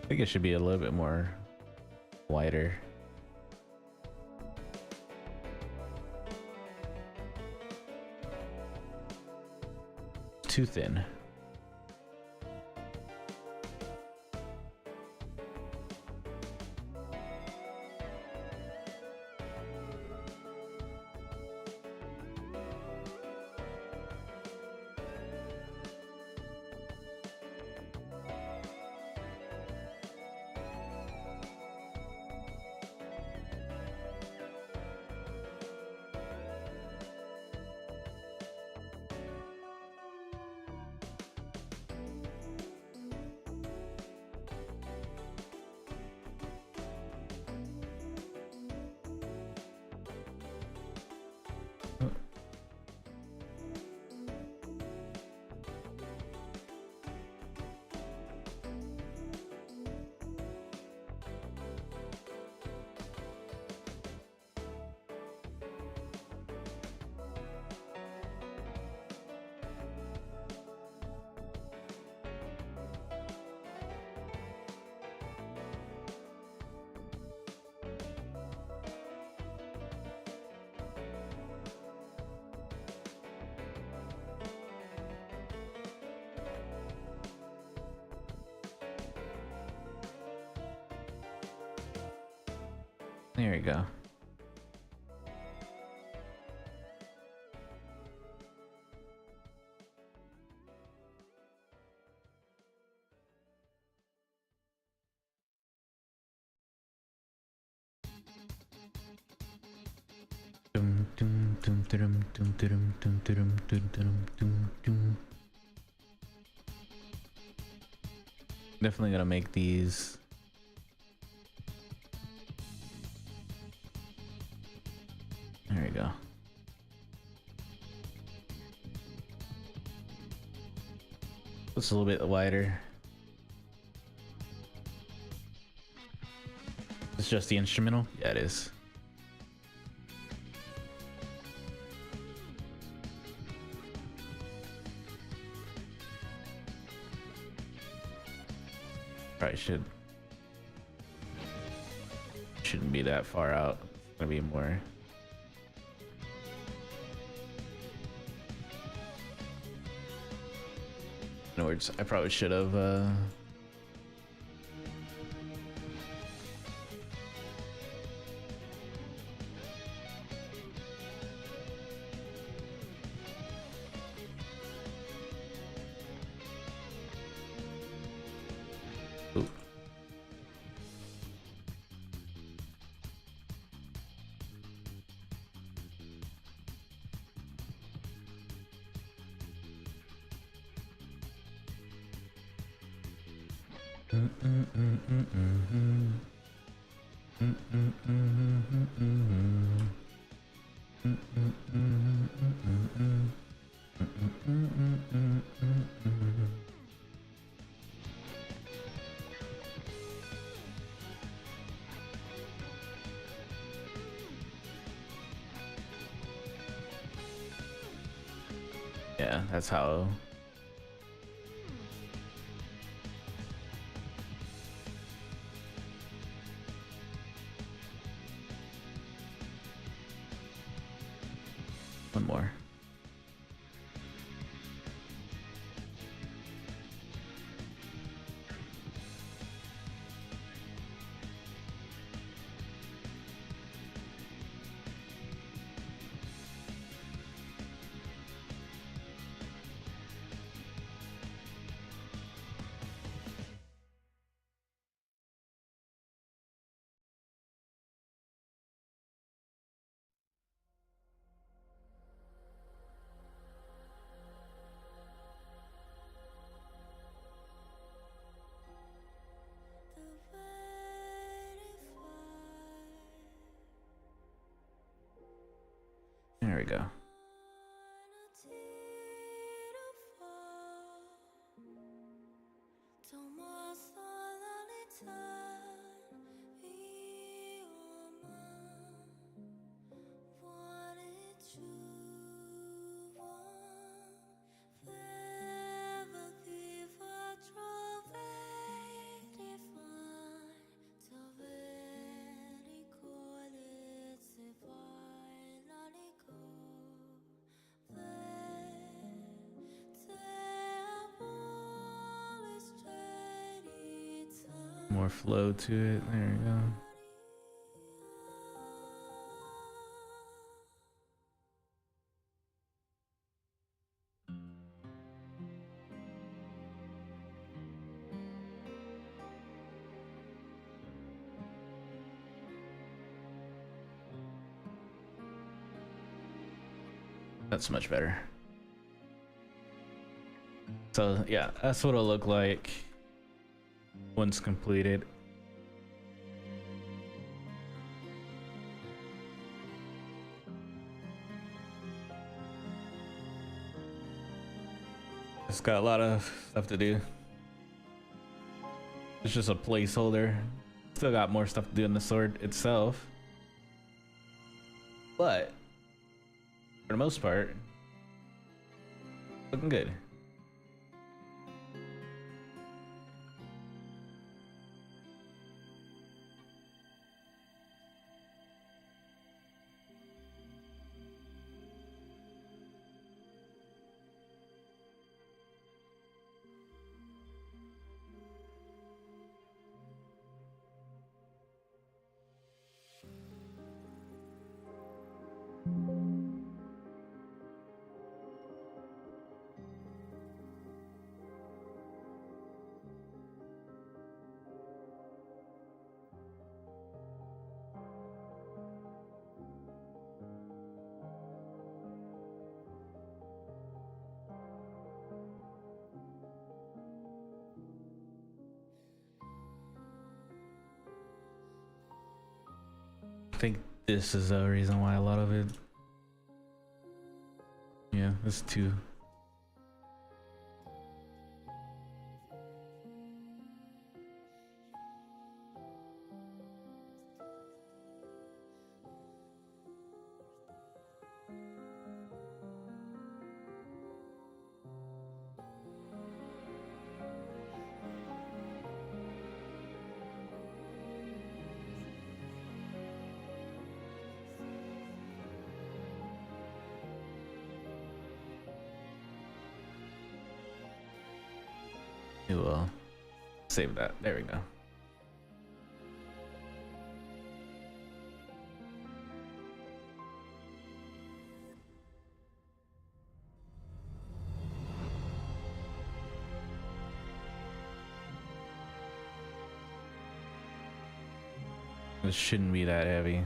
[SPEAKER 1] I think it should be a little bit more wider. Too thin. There you go. Definitely gonna make these. There we go. It's a little bit wider. It's just the instrumental? Yeah, it is. Probably shouldn't be that far out. It's gonna be more. In other words, I probably should have ooh. Yeah, that's how. One more. we go. More flow to it. There we go. That's much better. So yeah, that's what it'll look like once completed. It's got a lot of stuff to do. It's just a placeholder. Still got more stuff to do in the sword itself. But for the most part, looking good. I think this is the reason why a lot of it. Yeah, this too. We'll save that. There we go. This shouldn't be that heavy.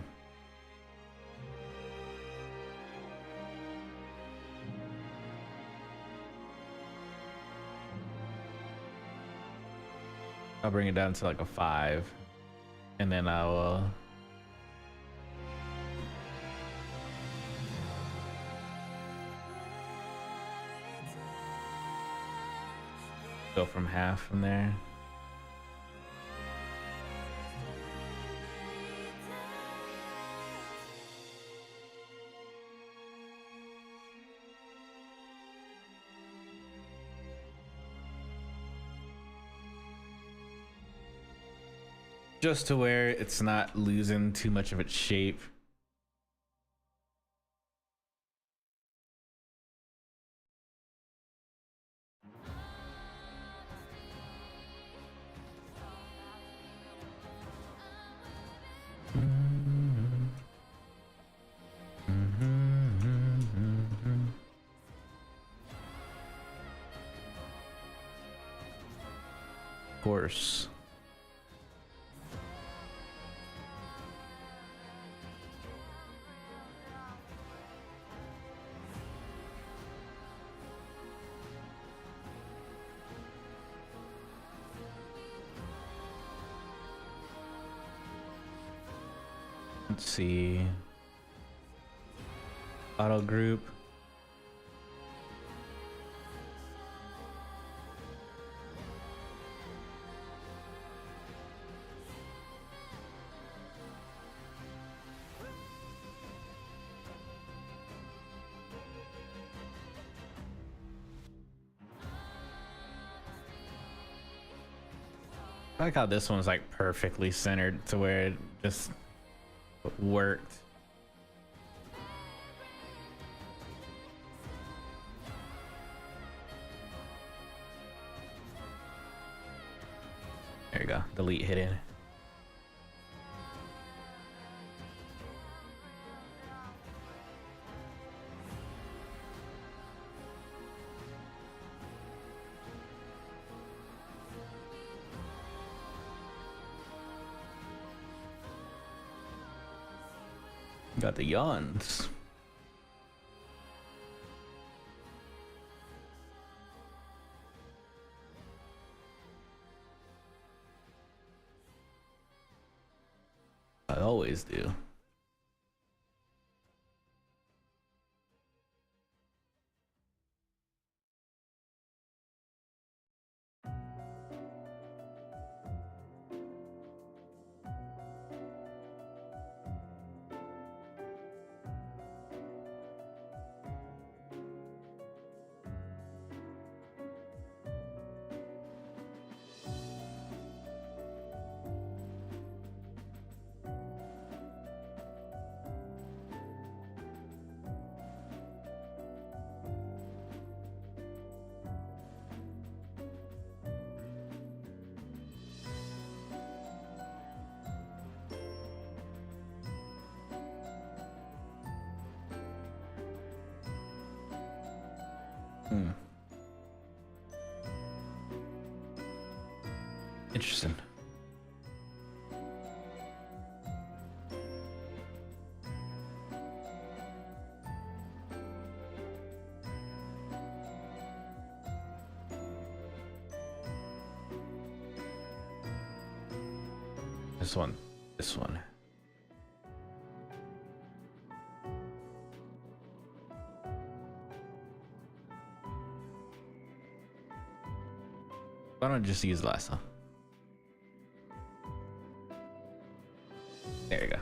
[SPEAKER 1] I'll bring it down to like a 5, and then I'll go from half from there. Just to where it's not losing too much of its shape. Of course. Let's see. Auto group. I like how this one's like perfectly centered to where it just worked. There you go. Delete hidden. Got the yawns. I always do. Interesting. This one. This one. Why don't I just use lasso? There you go.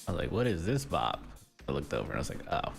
[SPEAKER 1] I was like, what is this bop? I looked over and I was like, oh.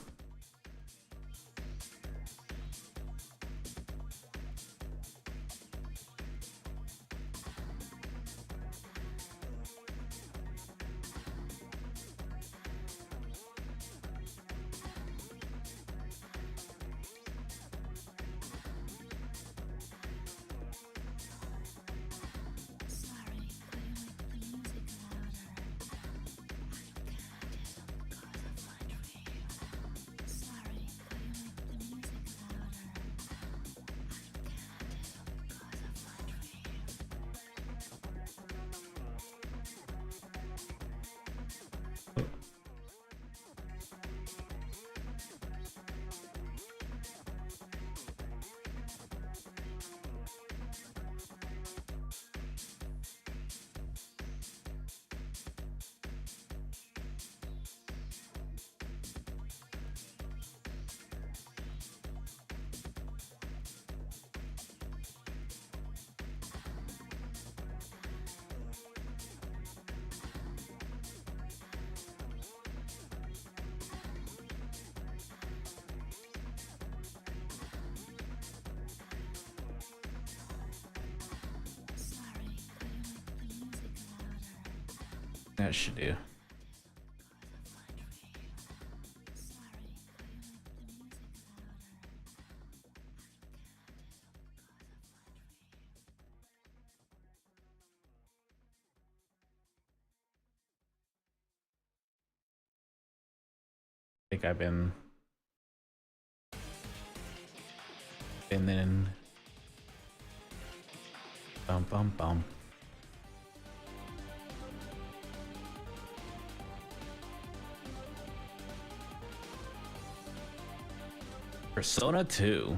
[SPEAKER 1] That should do. I think I've been in bum bum bum. Persona 2.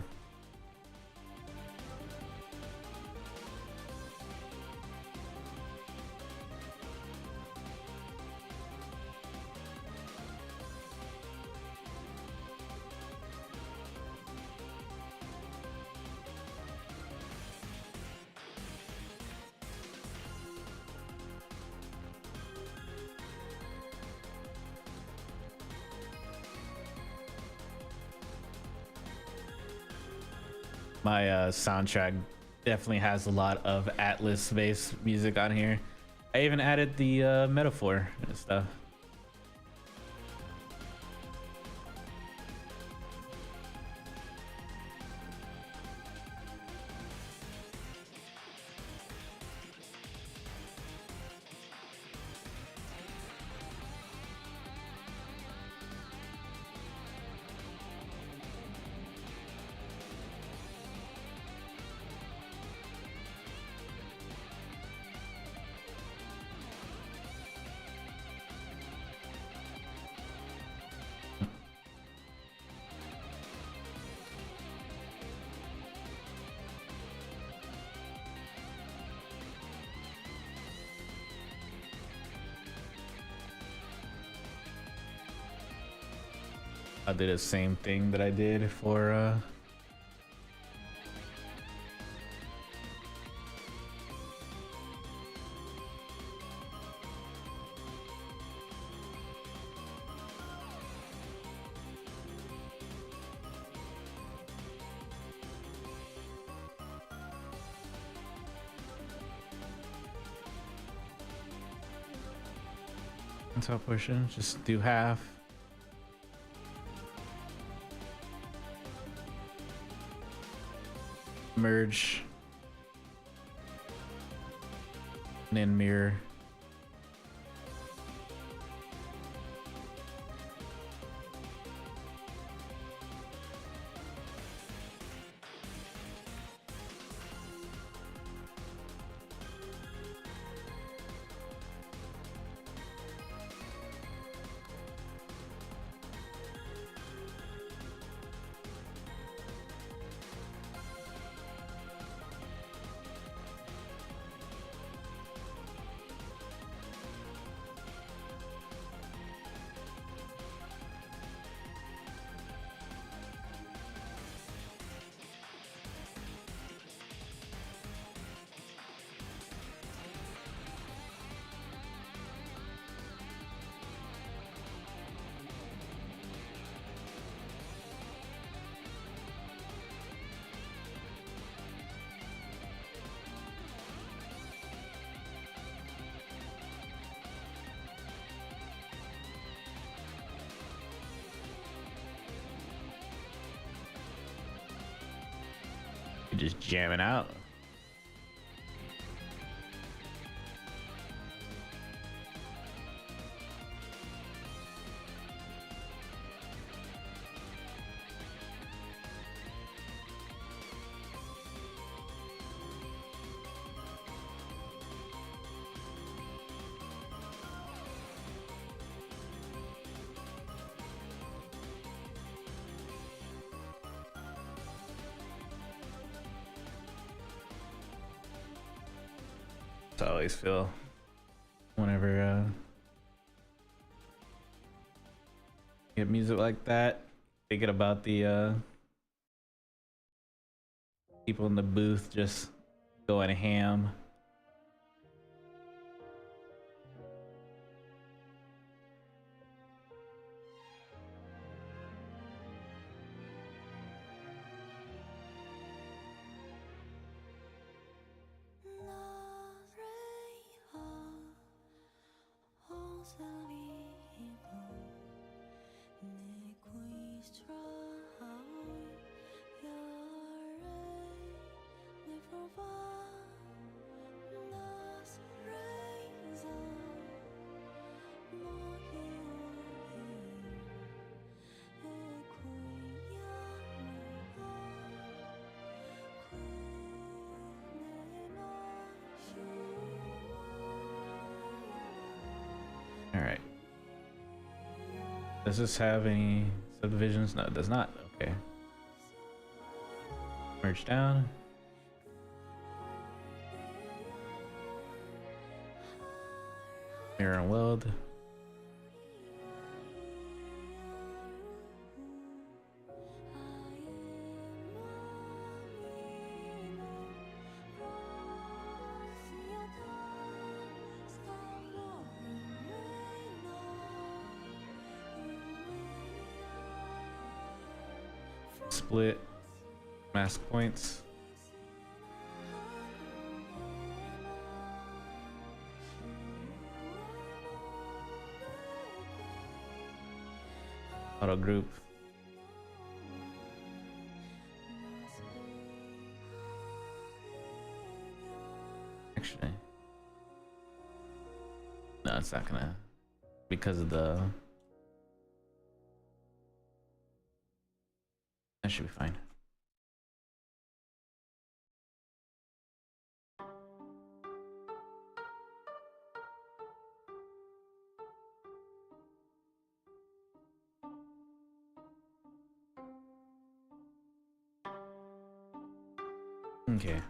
[SPEAKER 1] My soundtrack definitely has a lot of Atlas-based music on here. I even added the metaphor and stuff. I did the same thing that I did for top portion. Just do half. Merge. And then mirror. You're just jamming out. I always feel whenever get music like that, thinking about the people in the booth just going ham. All right. Does this have any subdivisions? No, it does not. Okay. Merge down. Mirror and weld. Split mask points. Auto group. Actually, no, it's not gonna, because of the, that should be fine. Okay.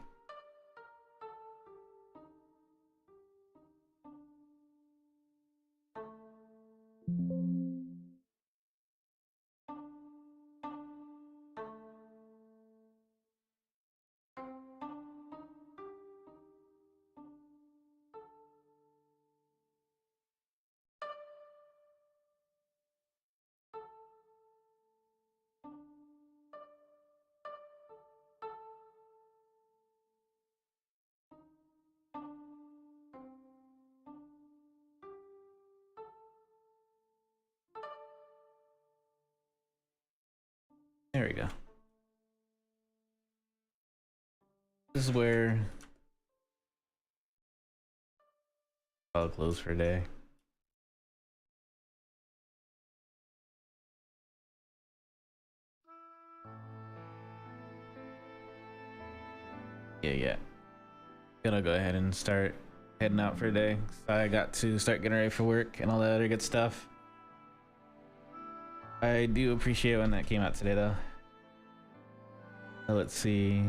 [SPEAKER 1] There we go. This is where I'll close for a day. Yeah. Gonna go ahead and start heading out for a day. So I got to start getting ready for work and all that other good stuff. I do appreciate when that came out today though. Let's see.